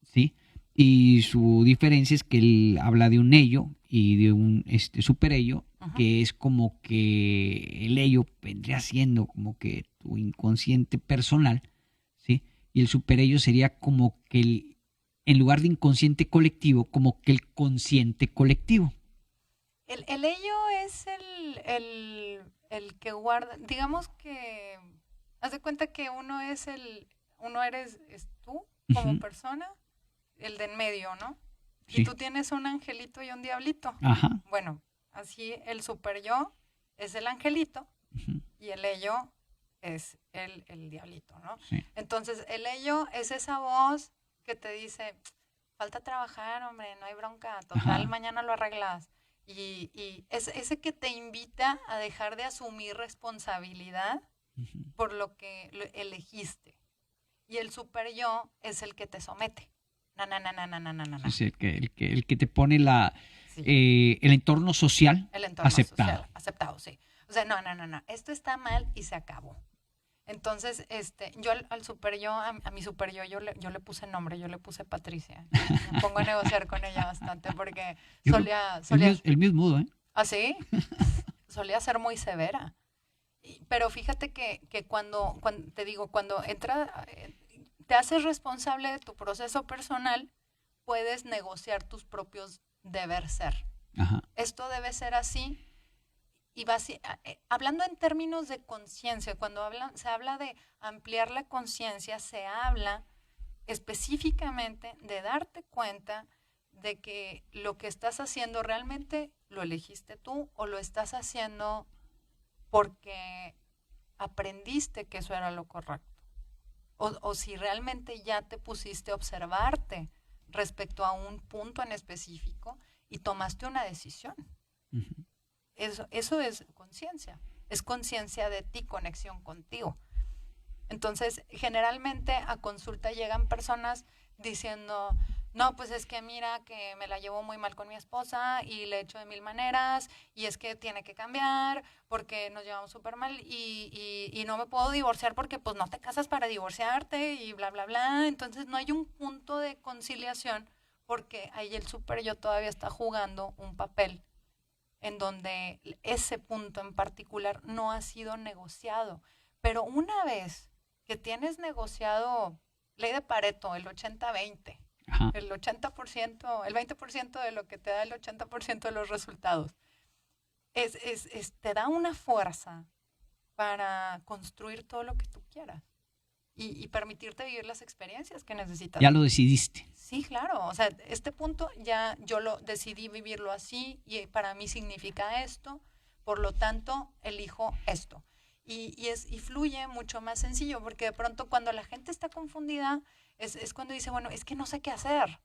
¿sí? Y su diferencia es que él habla de un ello y de un superello, que es como que el ello vendría siendo como que tu inconsciente personal, ¿sí? Y el superello sería como que en lugar de inconsciente colectivo, como que el consciente colectivo. El ello es el que guarda, digamos que, haz de cuenta que uno eres tú como persona, el de en medio, ¿no? Sí. Y tú tienes un angelito y un diablito. Ajá. Bueno, así el super yo es el angelito y el ello es el diablito, ¿no? Sí. Entonces, el ello es esa voz que te dice, falta trabajar, hombre, no hay bronca, total, Ajá. mañana lo arreglas. Y es ese que te invita a dejar de asumir responsabilidad por lo que elegiste. Y el super yo es el que te somete. Es el que te pone Sí. el entorno social El entorno aceptado. social aceptado, sí. O sea, no, esto está mal y se acabó. Entonces, yo al super yo, a mi super yo le puse nombre, yo le puse Patricia. Me pongo a negociar con ella bastante porque solía el mío es mudo, ¿eh? ¿Ah, sí? Solía ser muy severa. Pero fíjate que cuando te digo, cuando te haces responsable de tu proceso personal, puedes negociar tus propios deber ser. Ajá. Esto debe ser así. Y hablando en términos de conciencia, cuando se habla de ampliar la conciencia, se habla específicamente de darte cuenta de que lo que estás haciendo realmente lo elegiste tú o lo estás haciendo porque aprendiste que eso era lo correcto. O si realmente ya te pusiste a observarte respecto a un punto en específico y tomaste una decisión. Uh-huh. Eso es conciencia. Es conciencia de ti, conexión contigo. Entonces, generalmente a consulta llegan personas diciendo, no, pues es que mira que me la llevo muy mal con mi esposa y le echo de mil maneras y es que tiene que cambiar porque nos llevamos súper mal y no me puedo divorciar porque pues no te casas para divorciarte y bla, bla, bla. Entonces no hay un punto de conciliación porque ahí el súper yo todavía está jugando un papel en donde ese punto en particular no ha sido negociado. Pero una vez que tienes negociado ley de Pareto, el 80-20, Ajá. el 80%, el 20% de lo que te da el 80% de los resultados, te da una fuerza para construir todo lo que tú quieras y permitirte vivir las experiencias que necesitas. Ya lo decidiste. Sí, claro. O sea, este punto ya yo lo decidí vivirlo así y para mí significa esto, por lo tanto, elijo esto. Y fluye mucho más sencillo, porque de pronto cuando la gente está confundida, es cuando dice, bueno, es que no sé qué hacer.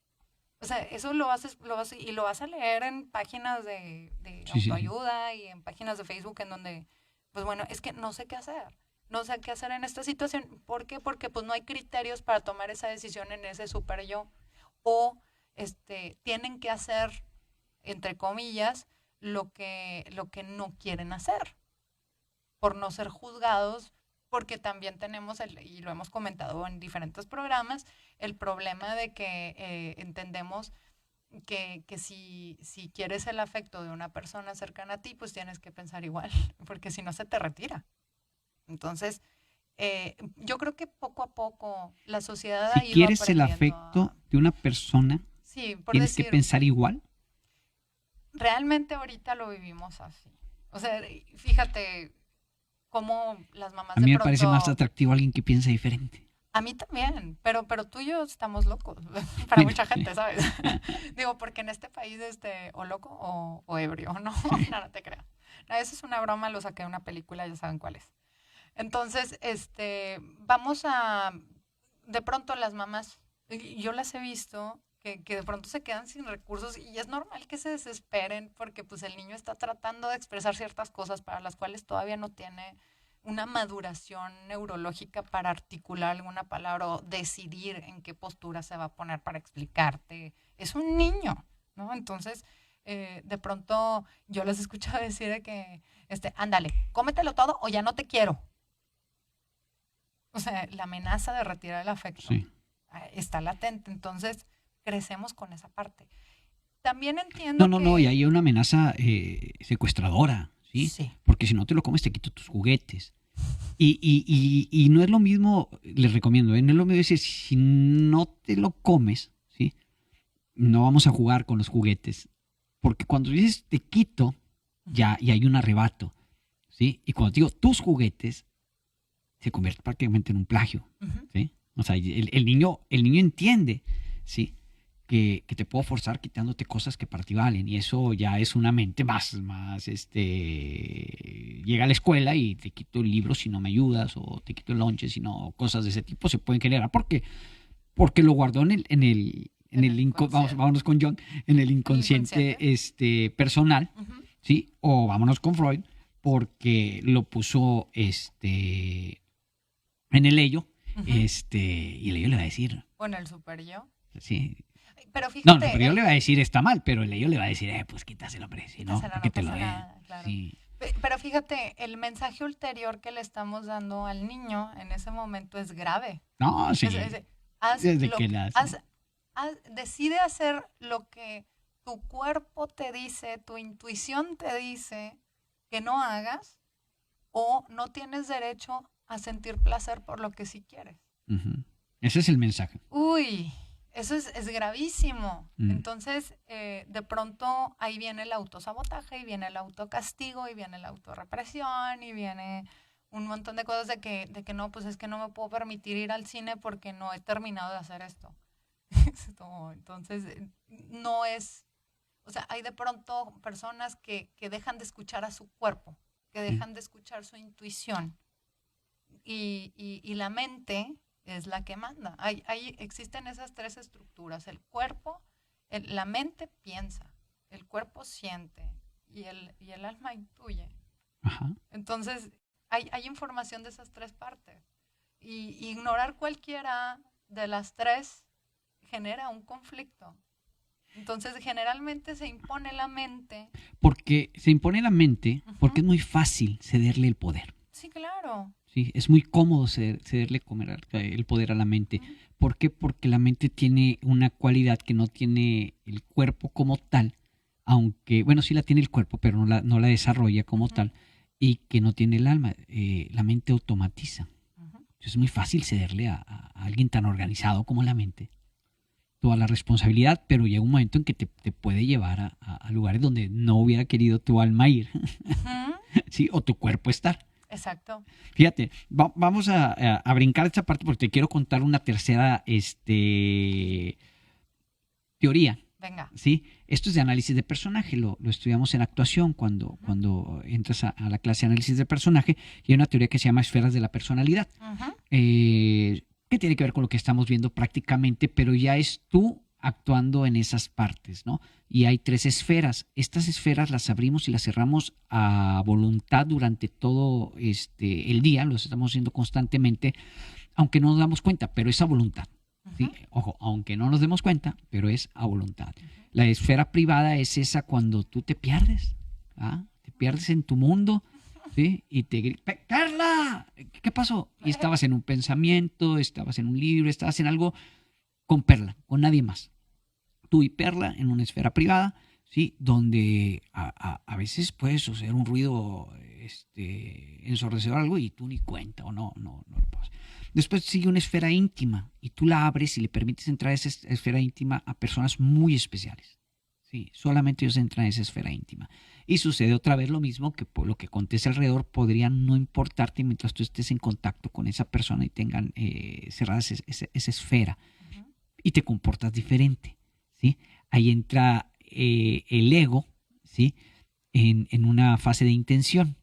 O sea, eso lo vas a leer en páginas de autoayuda y en páginas de Facebook en donde, pues bueno, es que no sé qué hacer. No sé qué hacer en esta situación. ¿Por qué? Porque pues no hay criterios para tomar esa decisión en ese super yo. O tienen que hacer, entre comillas, lo que no quieren hacer por no ser juzgados, porque también tenemos, y lo hemos comentado en diferentes programas, el problema de que entendemos que si quieres el afecto de una persona cercana a ti, pues tienes que pensar igual, porque si no se te retira. Entonces, yo creo que poco a poco la sociedad ha Si ido quieres el aprendiendo afecto de una persona, sí, por tienes que pensar igual. Realmente ahorita lo vivimos así. O sea, fíjate, cómo las mamás A de mí me pronto... parece más atractivo alguien que piensa diferente. A mí también, pero tú y yo estamos locos, para Bueno, mucha sí. gente, ¿sabes? Digo, porque en este país, o loco o ebrio, ¿no? No, no te creas. No, eso es una broma, lo saqué de una película, ya saben cuál es. Entonces, vamos a, de pronto las mamás, y yo las he visto, que de pronto se quedan sin recursos y es normal que se desesperen porque pues el niño está tratando de expresar ciertas cosas para las cuales todavía no tiene una maduración neurológica para articular alguna palabra o decidir en qué postura se va a poner para explicarte. Es un niño, ¿no? Entonces, de pronto yo les he escuchado decir de que, ándale, cómetelo todo o ya no te quiero. O sea, la amenaza de retirar el afecto Sí. está latente. Entonces, crecemos con esa parte. También No, entiendo no, no, y que... hay una amenaza secuestradora, ¿sí? Sí. Porque si no te lo comes, te quito tus juguetes. Y no es lo mismo, les recomiendo, no es lo mismo decir, si no te lo comes, ¿sí? No vamos a jugar con los juguetes. Porque cuando dices te quito, ya y hay un arrebato, ¿sí? Y cuando digo tus juguetes, se convierte prácticamente en un plagio, Uh-huh. ¿sí? O sea, el niño entiende, ¿sí? Que te puedo forzar quitándote cosas que para ti valen. Y eso ya es una mente más, llega a la escuela y te quito el libro si no me ayudas, o te quito el lonche si no, cosas de ese tipo se pueden generar. ¿Por qué? Porque lo guardó vámonos con John, en el inconsciente, personal, Uh-huh. ¿sí? O vámonos con Freud, porque lo puso, en el ello, Uh-huh. y el ello le va a decir, O en el super yo. sí. Pero No, fíjate, pero yo le va a decir está mal, pero el ello le va a decir, pues quítaselo, hombre, si no, quítasela, porque no te lo pasa dé. nada, claro. Sí. Pero fíjate, el mensaje ulterior que le estamos dando al niño en ese momento es grave. No, sí. Haz Desde lo que que, las... decide hacer lo que tu cuerpo te dice, tu intuición te dice que no hagas, o no tienes derecho a sentir placer por lo que sí quieres. Uh-huh. Ese es el mensaje. Uy, eso es gravísimo. Mm. Entonces, de pronto ahí viene el autosabotaje, y viene el autocastigo, y viene la autorrepresión, y viene un montón de cosas de que no, pues es que no me puedo permitir ir al cine porque no he terminado de hacer esto. Entonces, no es, o sea, hay de pronto personas que dejan de escuchar a su cuerpo, que dejan de escuchar su intuición, y la mente es la que manda. Existen esas tres estructuras: el cuerpo, la mente piensa, el cuerpo siente y el alma intuye. Ajá. Entonces, hay información de esas tres partes. Y ignorar cualquiera de las tres genera un conflicto. Entonces, generalmente se impone la mente. Porque se impone la mente, porque Uh-huh. es muy fácil cederle el poder. Sí, claro. Sí, es muy cómodo cederle el poder a la mente. Uh-huh. ¿Por qué? Porque la mente tiene una cualidad que no tiene el cuerpo como tal, aunque, bueno, sí la tiene el cuerpo, pero no la desarrolla como Uh-huh. tal, y que no tiene el alma. La mente automatiza. Uh-huh. Entonces es muy fácil cederle a alguien tan organizado como la mente toda la responsabilidad, pero llega un momento en que te puede llevar a lugares donde no hubiera querido tu alma ir, Uh-huh. ¿sí? O tu cuerpo estar. Exacto. Fíjate, vamos a brincar esta parte porque te quiero contar una tercera teoría. Venga. ¿Sí? Esto es de análisis de personaje, lo estudiamos en actuación cuando entras a la clase de análisis de personaje, y hay una teoría que se llama esferas de la personalidad, Uh-huh. que tiene que ver con lo que estamos viendo prácticamente, pero ya es tú actuando en esas partes, ¿no? Y hay 3 esferas. Estas esferas las abrimos y las cerramos a voluntad durante todo el día, lo estamos haciendo constantemente, aunque no nos damos cuenta, pero es a voluntad. ¿Sí? Ojo, aunque no nos demos cuenta, pero es a voluntad. La esfera privada es esa cuando tú te pierdes, ¿ah? Te pierdes en tu mundo, ¿sí? Y te gritas, ¡Carla! ¿Qué pasó? Y estabas en un pensamiento, estabas en un libro, estabas en algo con Perla, con nadie más. Tú y Perla en una esfera privada, ¿sí? Donde a veces puede suceder un ruido ensordecedor, algo, y tú ni cuenta, o no lo pasas. Después sigue una esfera íntima y tú la abres y le permites entrar a esa esfera íntima a personas muy especiales. Sí, solamente ellos entran a esa esfera íntima. y sucede otra vez lo mismo, que por lo que acontece alrededor podría no importarte mientras tú estés en contacto con esa persona y tengan cerrada esa esfera, y te comportas diferente, ¿sí? Ahí entra el ego, ¿sí? En una fase de intención,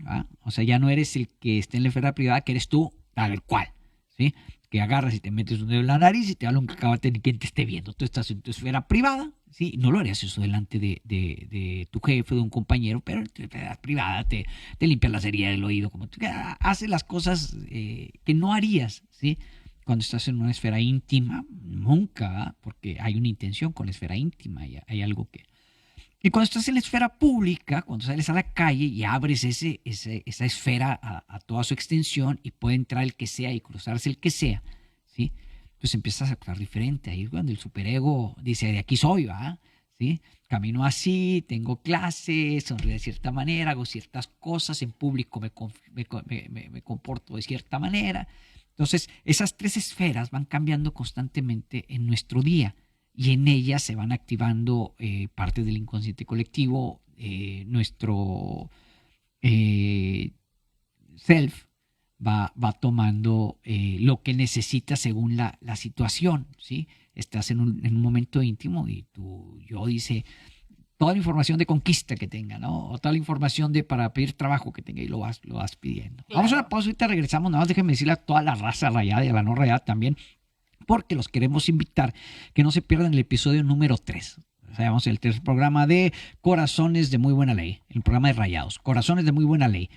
¿va? O sea, ya no eres el que está en la esfera privada, que eres tú tal cual, ¿sí? Que agarras y te metes un dedo en la nariz y te habla un cacahuate ni quien te esté viendo. Tú estás en tu esfera privada, ¿sí? No lo harías eso delante de tu jefe o de un compañero, pero en tu esfera privada te limpias la cerilla del oído, como tú haces las cosas que no harías, ¿sí? Cuando estás en una esfera íntima, nunca, ¿va? Porque hay una intención con la esfera íntima, hay algo que... Y cuando estás en la esfera pública, cuando sales a la calle y abres esa esfera a toda su extensión y puede entrar el que sea y cruzarse el que sea, ¿sí? Pues empiezas a actuar diferente. Ahí es cuando el superego dice, de aquí soy, ¿va? ¿Sí? Camino así, tengo clases, sonrío de cierta manera, hago ciertas cosas, en público me comporto de cierta manera. Entonces, esas tres esferas van cambiando constantemente en nuestro día. Y en ellas se van activando partes del inconsciente colectivo, nuestro self va tomando lo que necesita según la situación, ¿sí? Estás en un momento íntimo y tu yo dice toda la información de conquista que tenga, ¿no? O toda la información para pedir trabajo que tenga y lo vas pidiendo. Claro. Vamos a una pausa, ahorita regresamos, nada más déjenme decirle a toda la raza rayada y a la no rayada también, porque los queremos invitar que no se pierdan el episodio número 3. O sea, vamos el tercer programa de Corazones de Muy Buena Ley, el programa de Rayados, Corazones de Muy Buena Ley,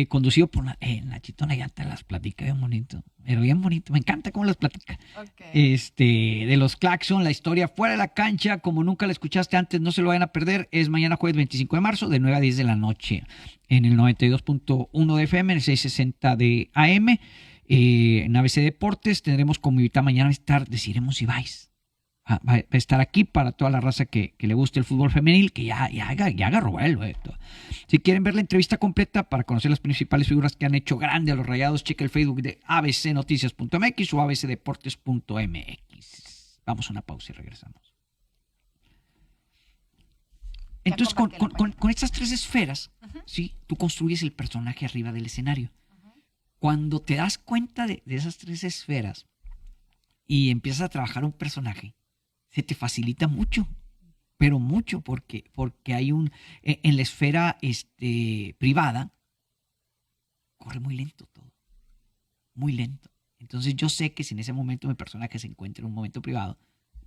conducido por Nachito Nayanta, las platica bien bonito, pero bien bonito, me encanta cómo las platica. Okay. De los Claxon, la historia fuera de la cancha, como nunca la escuchaste antes, no se lo vayan a perder, es mañana jueves 25 de marzo, de 9 a 10 de la noche, en el 92.1 de FM, en el 660 de AM. En ABC Deportes tendremos como invitada mañana deciremos si vais. Va a estar aquí para toda la raza que le guste el fútbol femenil, que ya agarró vuelo. Si quieren ver la entrevista completa para conocer las principales figuras que han hecho grande a los Rayados, checa el Facebook de abcnoticias.mx o abcdeportes.mx. Vamos a una pausa y regresamos. Entonces, con estas tres esferas, ¿sí? Tú construyes el personaje arriba del escenario. Cuando te das cuenta de esas tres esferas y empiezas a trabajar un personaje, se te facilita mucho, pero mucho, porque hay en la esfera privada, corre muy lento todo, muy lento. Entonces yo sé que si en ese momento mi personaje se encuentra en un momento privado,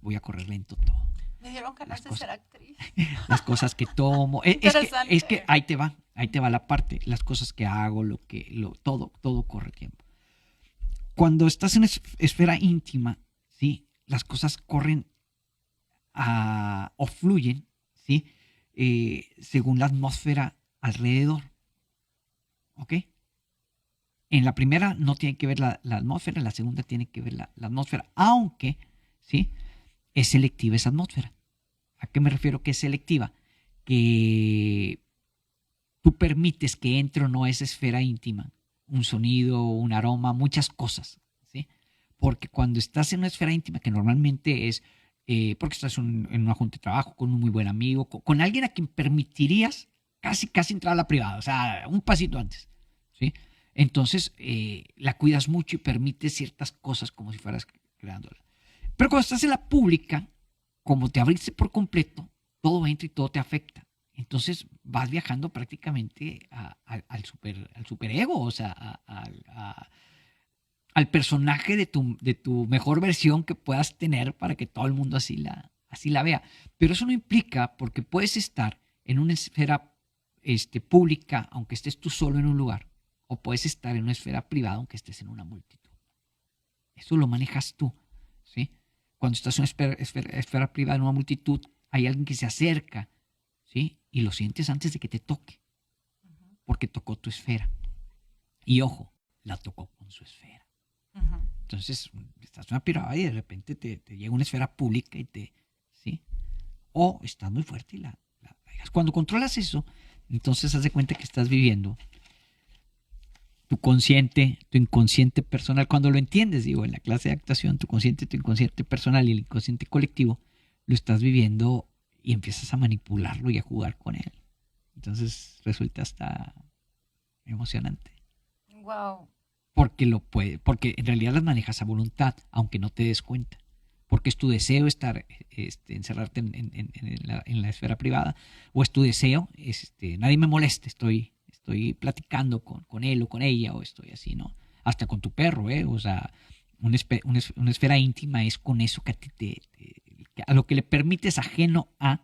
voy a correr lento todo. Me dieron ganas de ser actriz. Las cosas que tomo. Es que ahí te va la parte. Las cosas que hago, todo corre tiempo. Cuando estás en esfera íntima, ¿sí? Las cosas corren o fluyen, ¿sí? Según la atmósfera alrededor. ¿Ok? En la primera no tiene que ver la atmósfera, en la segunda tiene que ver la atmósfera, aunque, ¿sí? Es selectiva esa atmósfera. ¿A qué me refiero que es selectiva? Que tú permites que entre o no a esa esfera íntima, un sonido, un aroma, muchas cosas, ¿sí? Porque cuando estás en una esfera íntima, que normalmente es porque estás en una junta de trabajo con un muy buen amigo, con alguien a quien permitirías casi entrar a la privada, o sea, un pasito antes, ¿sí? Entonces la cuidas mucho y permites ciertas cosas como si fueras creándola. Pero cuando estás en la pública, como te abriste por completo, todo entra y todo te afecta. Entonces vas viajando prácticamente al superego, o sea, al personaje de tu mejor versión que puedas tener para que todo el mundo así la vea. Pero eso no implica, porque puedes estar en una esfera pública, aunque estés tú solo en un lugar, o puedes estar en una esfera privada, aunque estés en una multitud. Eso lo manejas tú, ¿sí? Cuando estás en una esfera privada, en una multitud, hay alguien que se acerca, ¿sí? Y lo sientes antes de que te toque, porque tocó tu esfera. Y ojo, la tocó con su esfera. Entonces, estás en una privada y de repente te llega una esfera pública y ¿sí? O estás muy fuerte y la dejas. Cuando controlas eso, entonces haz de cuenta que estás viviendo tu consciente, tu inconsciente personal. Cuando lo entiendes, digo, en la clase de actuación, tu consciente, tu inconsciente personal y el inconsciente colectivo, lo estás viviendo y empiezas a manipularlo y a jugar con él. Entonces resulta hasta emocionante. Wow. Porque en realidad las manejas a voluntad, aunque no te des cuenta. Porque es tu deseo estar, encerrarte en la esfera privada, o es tu deseo, nadie me moleste, estoy platicando con él o con ella, o estoy así, ¿no? Hasta con tu perro, ¿eh? O sea, una esfera íntima es con eso que a ti a lo que le permites ajeno a,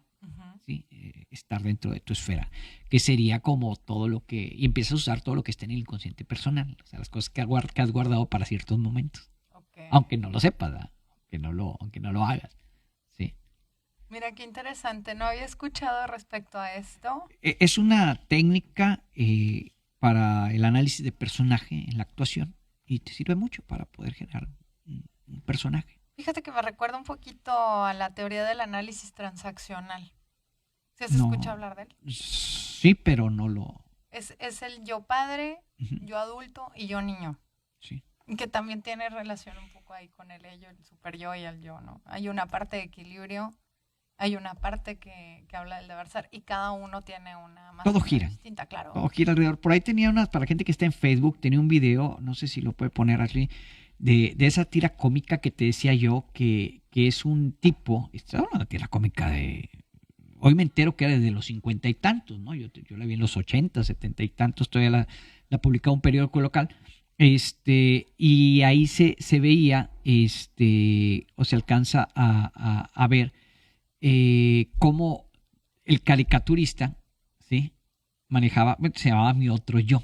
¿sí? Estar dentro de tu esfera, que sería como todo lo que, y empiezas a usar todo lo que está en el inconsciente personal, o sea, las cosas que has guardado para ciertos momentos, Okay. aunque no lo sepas, ¿verdad? Aunque no lo hagas, ¿sí? Mira qué interesante, no había escuchado respecto a esto. Es una técnica para el análisis de personaje en la actuación y te sirve mucho para poder generar un personaje. Fíjate que me recuerda un poquito a la teoría del análisis transaccional. ¿Sí has escuchado No, hablar de él? sí, pero no lo... Es el yo padre, Ujú, yo adulto y yo niño. sí. Que también tiene relación un poco ahí con el ello, el super yo y el yo, ¿no? Hay una parte de equilibrio, hay una parte que habla del deber ser y cada uno tiene una más Todo gira. distinta, claro. Todo gira alrededor. Por ahí tenía para la gente que está en Facebook, tenía un video, no sé si lo puede poner Ashley, de esa tira cómica que te decía yo, que es un tipo, esta es una tira cómica de... Hoy me entero que era desde los 50 y tantos, ¿no? Yo la vi en los 80, 70 y tantos, todavía la publicaba un periódico local. Y ahí se veía, o se alcanza a ver cómo el caricaturista, ¿sí? Manejaba, se llamaba mi otro yo,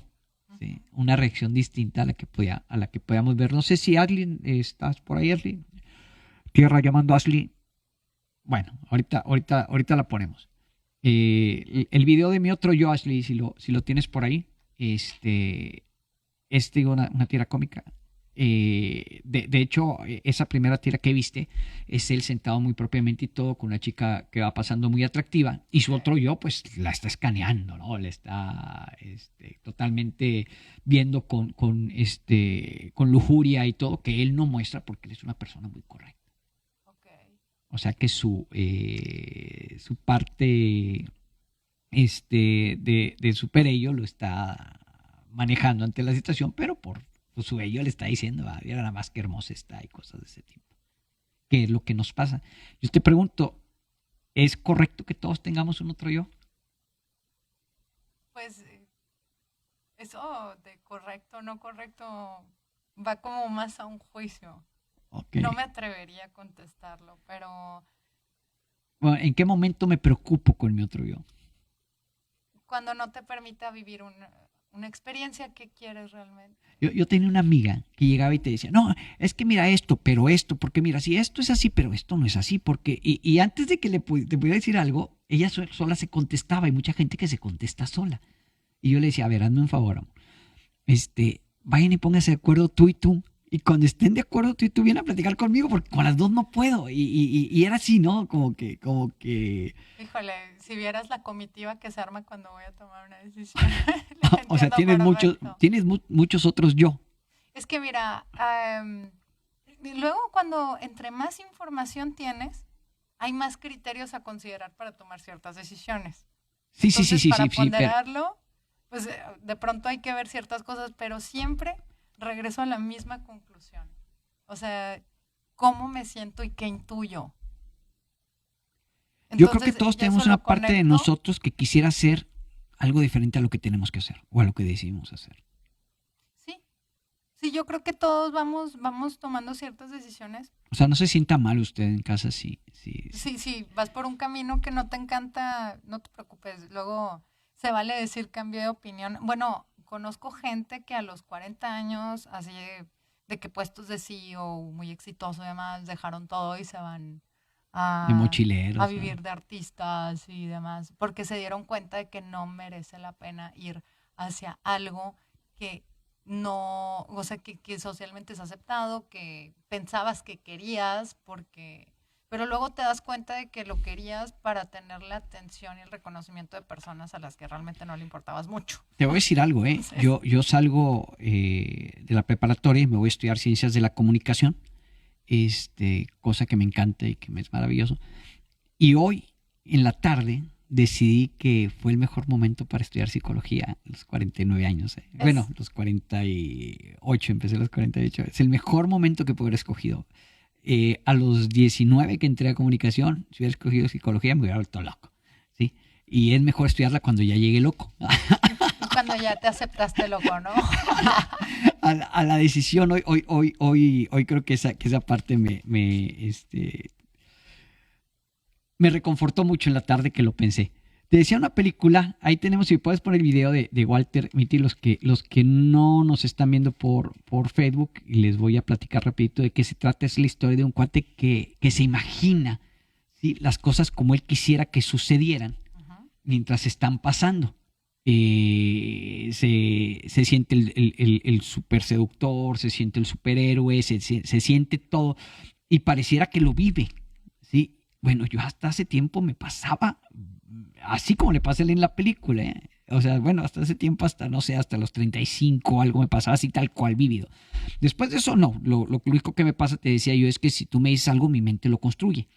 ¿sí? Una reacción distinta a la que podíamos ver. No sé si Ashley, estás por ahí, Ashley. Tierra llamando a Ashley. Bueno, ahorita la ponemos. El video de mi otro yo, Ashley, si lo tienes por ahí, digo, una tira cómica. De hecho, esa primera tira que viste es él sentado muy propiamente y todo con una chica que va pasando muy atractiva y su otro yo pues la está escaneando, ¿no? Le está totalmente viendo con lujuria y todo que él no muestra porque él es una persona muy correcta. Okay. O sea que su parte de super ello lo está manejando ante la situación, pero por su ello le está diciendo, mira nada más que hermosa está y cosas de ese tipo. ¿Qué es lo que nos pasa? Yo te pregunto, ¿es correcto que todos tengamos un otro yo? Pues eso de correcto o no correcto va como más a un juicio. Okay. No me atrevería a contestarlo, pero... Bueno, ¿en qué momento me preocupo con mi otro yo? Cuando no te permita vivir una experiencia que quieres realmente. Yo tenía una amiga que llegaba y te decía, no, es que mira esto, pero esto, porque mira, si esto es así, pero esto no es así, porque... Y antes de que te pudiera decir algo, ella sola se contestaba, hay mucha gente que se contesta sola. Y yo le decía, a ver, hazme un favor, amor. Vayan y pónganse de acuerdo tú y tú. Y cuando estén de acuerdo tú y tú, vienen a platicar conmigo, porque con las dos no puedo. Y era así, ¿no? Como que... Híjole, si vieras la comitiva que se arma cuando voy a tomar una decisión. O sea, tienes muchos otros yo. Es que mira, luego cuando entre más información tienes, hay más criterios a considerar para tomar ciertas decisiones. Sí, Entonces, sí. Para ponderarlo, pues de pronto hay que ver ciertas cosas, pero siempre regreso a la misma conclusión. O sea, ¿cómo me siento y qué intuyo? Entonces, yo creo que todos tenemos una parte de nosotros que quisiera hacer algo diferente a lo que tenemos que hacer o a lo que decidimos hacer. Sí, yo creo que todos vamos tomando ciertas decisiones. O sea, no se sienta mal usted en casa si... Sí, vas por un camino que no te encanta, no te preocupes. Luego se vale decir cambio de opinión. Bueno, conozco gente que a los 40 años, así de que puestos de CEO muy exitoso y demás, dejaron todo y se van de mochileros, a vivir de artistas y demás, porque se dieron cuenta de que no merece la pena ir hacia algo que no, o sea, que socialmente es aceptado, que pensabas que querías, pero luego te das cuenta de que lo querías para tener la atención y el reconocimiento de personas a las que realmente no le importabas mucho. Te voy a decir algo, ¿eh? Entonces, yo salgo de la preparatoria y me voy a estudiar ciencias de la comunicación, cosa que me encanta y que me es maravilloso. Y hoy, en la tarde, decidí que fue el mejor momento para estudiar psicología, los 49 años. Bueno, los 48, empecé a los 48. Es el mejor momento que pude haber escogido. A los 19 que entré a comunicación, si hubiera escogido psicología, me hubiera vuelto loco, ¿sí? Y es mejor estudiarla cuando ya llegue loco. Cuando ya te aceptaste loco, ¿no? a la decisión, hoy creo que esa parte me reconfortó mucho en la tarde que lo pensé. Te decía una película, ahí tenemos, si puedes poner el video de Walter Mitty, los que no nos están viendo por Facebook, y les voy a platicar rapidito de qué se trata. Es la historia de un cuate que se imagina, ¿sí?, las cosas como él quisiera que sucedieran mientras están pasando. Se siente el super seductor, se siente el superhéroe, se siente todo y pareciera que lo vive, ¿sí? Bueno, yo hasta hace tiempo me pasaba así como le pasa a él en la película, ¿eh? O sea, bueno, hasta ese tiempo, no sé, hasta los 35 algo me pasaba así tal cual vivido. Después de eso, no. Lo único que me pasa, te decía yo, es que si tú me dices algo, mi mente lo construye.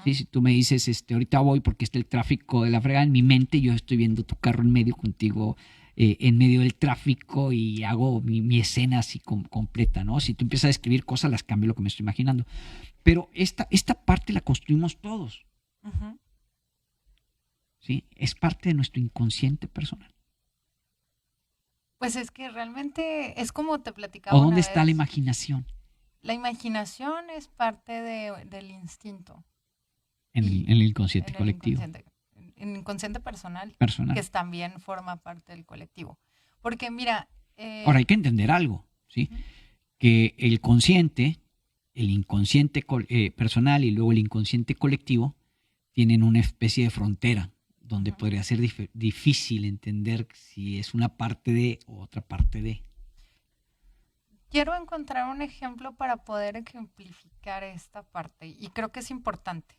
¿Sí? Si tú me dices, ahorita voy porque está el tráfico de la fregada, en mi mente yo estoy viendo tu carro en medio contigo, en medio del tráfico, y hago mi escena así completa, ¿no? Si tú empiezas a escribir cosas, las cambio lo que me estoy imaginando. Pero esta parte la construimos todos. ¿Sí? Es parte de nuestro inconsciente personal. Pues es que realmente es como te platicaba. ¿O dónde está la imaginación? La imaginación es parte del instinto. En el inconsciente colectivo. En el inconsciente personal, personal, que también forma parte del colectivo. Porque mira... Ahora hay que entender algo, ¿sí? Que el consciente, el inconsciente personal y luego el inconsciente colectivo tienen una especie de frontera donde podría ser difícil entender si es una parte de o otra parte de. Quiero encontrar un ejemplo para poder ejemplificar esta parte y creo que es importante.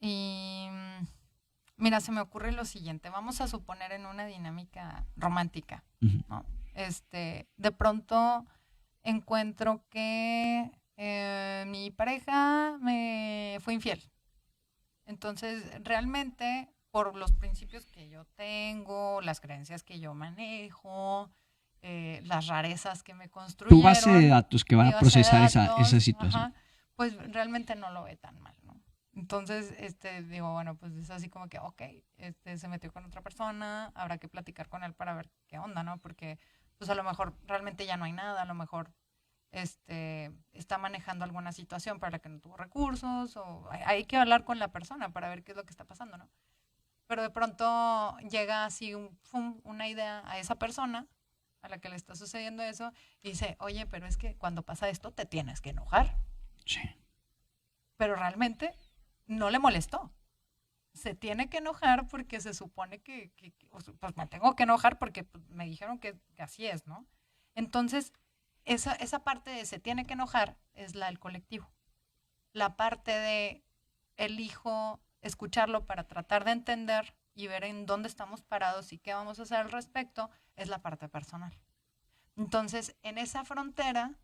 Y mira, se me ocurre lo siguiente. Vamos a suponer en una dinámica romántica, ¿no? De pronto encuentro que mi pareja me fue infiel. Entonces, realmente, por los principios que yo tengo, las creencias que yo manejo, las rarezas que me construyeron. Tu base de datos que van a procesar esa situación. Pues realmente no lo ve tan mal, ¿no? Entonces, digo, bueno, pues es así como que, ok, se metió con otra persona, habrá que platicar con él para ver qué onda, ¿no? Porque, pues a lo mejor realmente ya no hay nada, a lo mejor está manejando alguna situación para la que no tuvo recursos, o hay que hablar con la persona para ver qué es lo que está pasando, ¿no? Pero de pronto llega así una idea a esa persona a la que le está sucediendo eso y dice, oye, pero es que cuando pasa esto te tienes que enojar. Sí. Pero realmente no le molestó. Se tiene que enojar porque se supone que pues me tengo que enojar porque pues, me dijeron que así es, ¿no? Entonces, esa parte de se tiene que enojar es la del colectivo. La parte de elijo escucharlo para tratar de entender y ver en dónde estamos parados y qué vamos a hacer al respecto es la parte personal. Entonces, en esa frontera,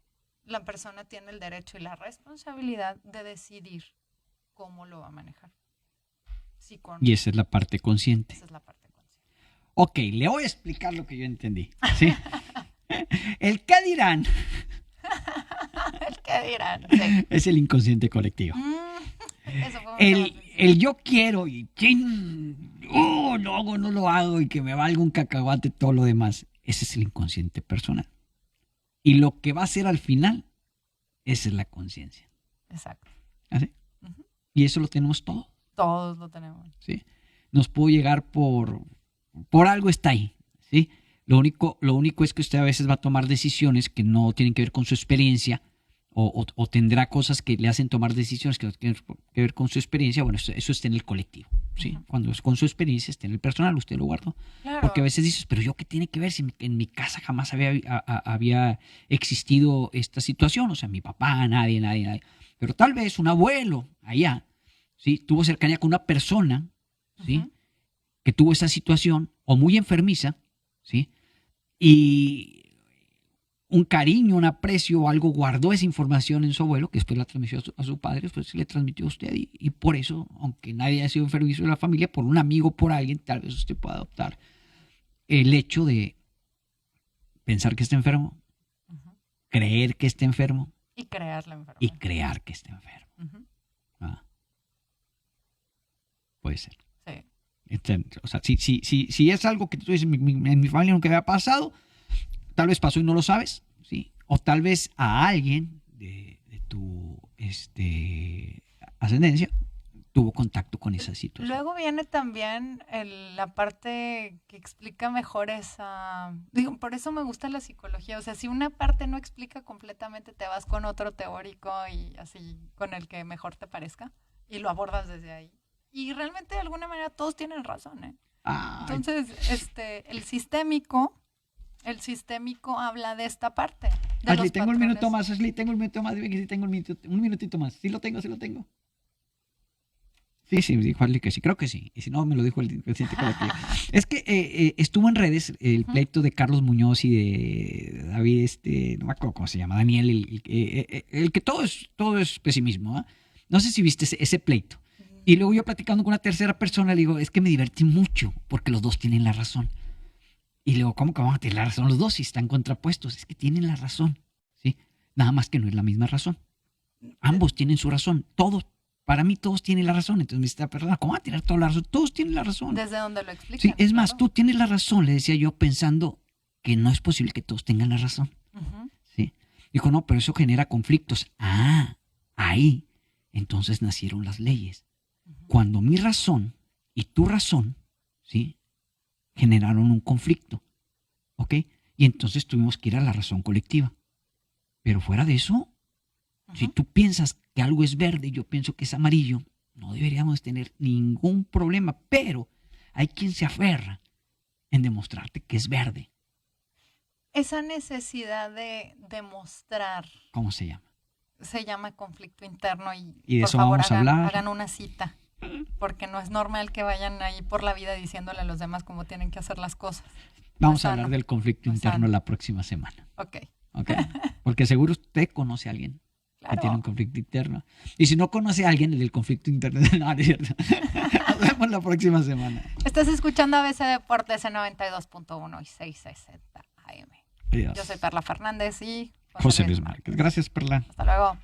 la persona tiene el derecho y la responsabilidad de decidir cómo lo va a manejar. Y esa es la parte consciente. Esa es la parte consciente. Ok, le voy a explicar lo que yo entendí. ¿Sí? El qué dirán. El qué dirán. Sí. Es el inconsciente colectivo. Eso fue el yo quiero y no lo hago y que me valga un cacahuate todo lo demás. Ese es el inconsciente personal. Y lo que va a ser al final, esa es la conciencia. Exacto. ¿Así? Y eso lo tenemos todos. Todos lo tenemos. ¿Sí? Nos pudo llegar por algo está ahí. ¿Sí? Lo único es que usted a veces va a tomar decisiones que no tienen que ver con su experiencia o tendrá cosas que le hacen tomar decisiones que no tienen que ver con su experiencia. Bueno, eso está en el colectivo. ¿Sí? Cuando es con su experiencia está en el personal, usted lo guardó. Claro. Porque a veces dices, pero yo qué tiene que ver si en mi casa jamás había existido esta situación. O sea, mi papá, nadie. Pero tal vez un abuelo allá, ¿sí?, tuvo cercanía con una persona, ¿sí?, que tuvo esa situación o muy enfermiza, ¿sí? Y un cariño, un aprecio o algo, guardó esa información en su abuelo, que después la transmitió a su padre, después se le transmitió a usted. Y por eso, aunque nadie haya sido enfermizo de la familia, por un amigo, por alguien, tal vez usted pueda adoptar el hecho de pensar que está enfermo, creer que está enfermo y crear la enfermedad. Y crear que está enfermo. Puede ser. Sí. O sea, si es algo que tú dices, en mi familia nunca había pasado, tal vez pasó y no lo sabes, ¿sí? O tal vez a alguien de tu ascendencia tuvo contacto con esa situación. Luego viene también la parte que explica mejor esa... Digo, por eso me gusta la psicología. O sea, si una parte no explica completamente, te vas con otro teórico y así con el que mejor te parezca y lo abordas desde ahí. Y realmente de alguna manera todos tienen razón, ¿eh? Entonces, el sistémico habla de esta parte. De Ashley, tengo un minuto más, Ashley, tengo un minuto más. Dime que sí tengo un minutito más. Sí lo tengo. Sí, dijo Ashley que sí, creo que sí. Y si no, me lo dijo el presidente colectivo. Es que estuvo en redes el pleito de Carlos Muñoz y de David, no me acuerdo cómo se llama, Daniel, el que todo es pesimismo, ¿eh? No sé si viste ese pleito. Y luego yo platicando con una tercera persona, le digo, es que me divertí mucho porque los dos tienen la razón. Y luego, ¿cómo que vamos a tener la razón? Los dos si están contrapuestos, es que tienen la razón, ¿sí? Nada más que no es la misma razón. Ambos tienen su razón, para mí todos tienen la razón. Entonces me dice esta persona, ¿cómo va a tener toda la razón? Todos tienen la razón. Desde donde lo explican. Sí, es más, tú tienes la razón, le decía yo pensando que no es posible que todos tengan la razón. ¿Sí? Dijo, no, pero eso genera conflictos. Ahí, entonces nacieron las leyes. Cuando mi razón y tu razón, ¿sí?, generaron un conflicto, ¿ok? Y entonces tuvimos que ir a la razón colectiva. Pero fuera de eso, si tú piensas que algo es verde y yo pienso que es amarillo, no deberíamos tener ningún problema. Pero hay quien se aferra en demostrarte que es verde. Esa necesidad de demostrar. ¿Cómo se llama? Se llama conflicto interno y de por eso favor vamos a hablar. Hagan una cita, porque no es normal que vayan ahí por la vida diciéndole a los demás cómo tienen que hacer las cosas. Vamos a hablar del conflicto interno la próxima semana. Ok. Porque seguro usted conoce a alguien que tiene un conflicto interno. Y si no conoce a alguien del conflicto interno, no es cierto. Nos vemos la próxima semana. Estás escuchando ABC Deportes en 92.1 y 660 AM. Adiós. Yo soy Perla Fernández y José Luis Márquez. Gracias, Perla. Hasta luego.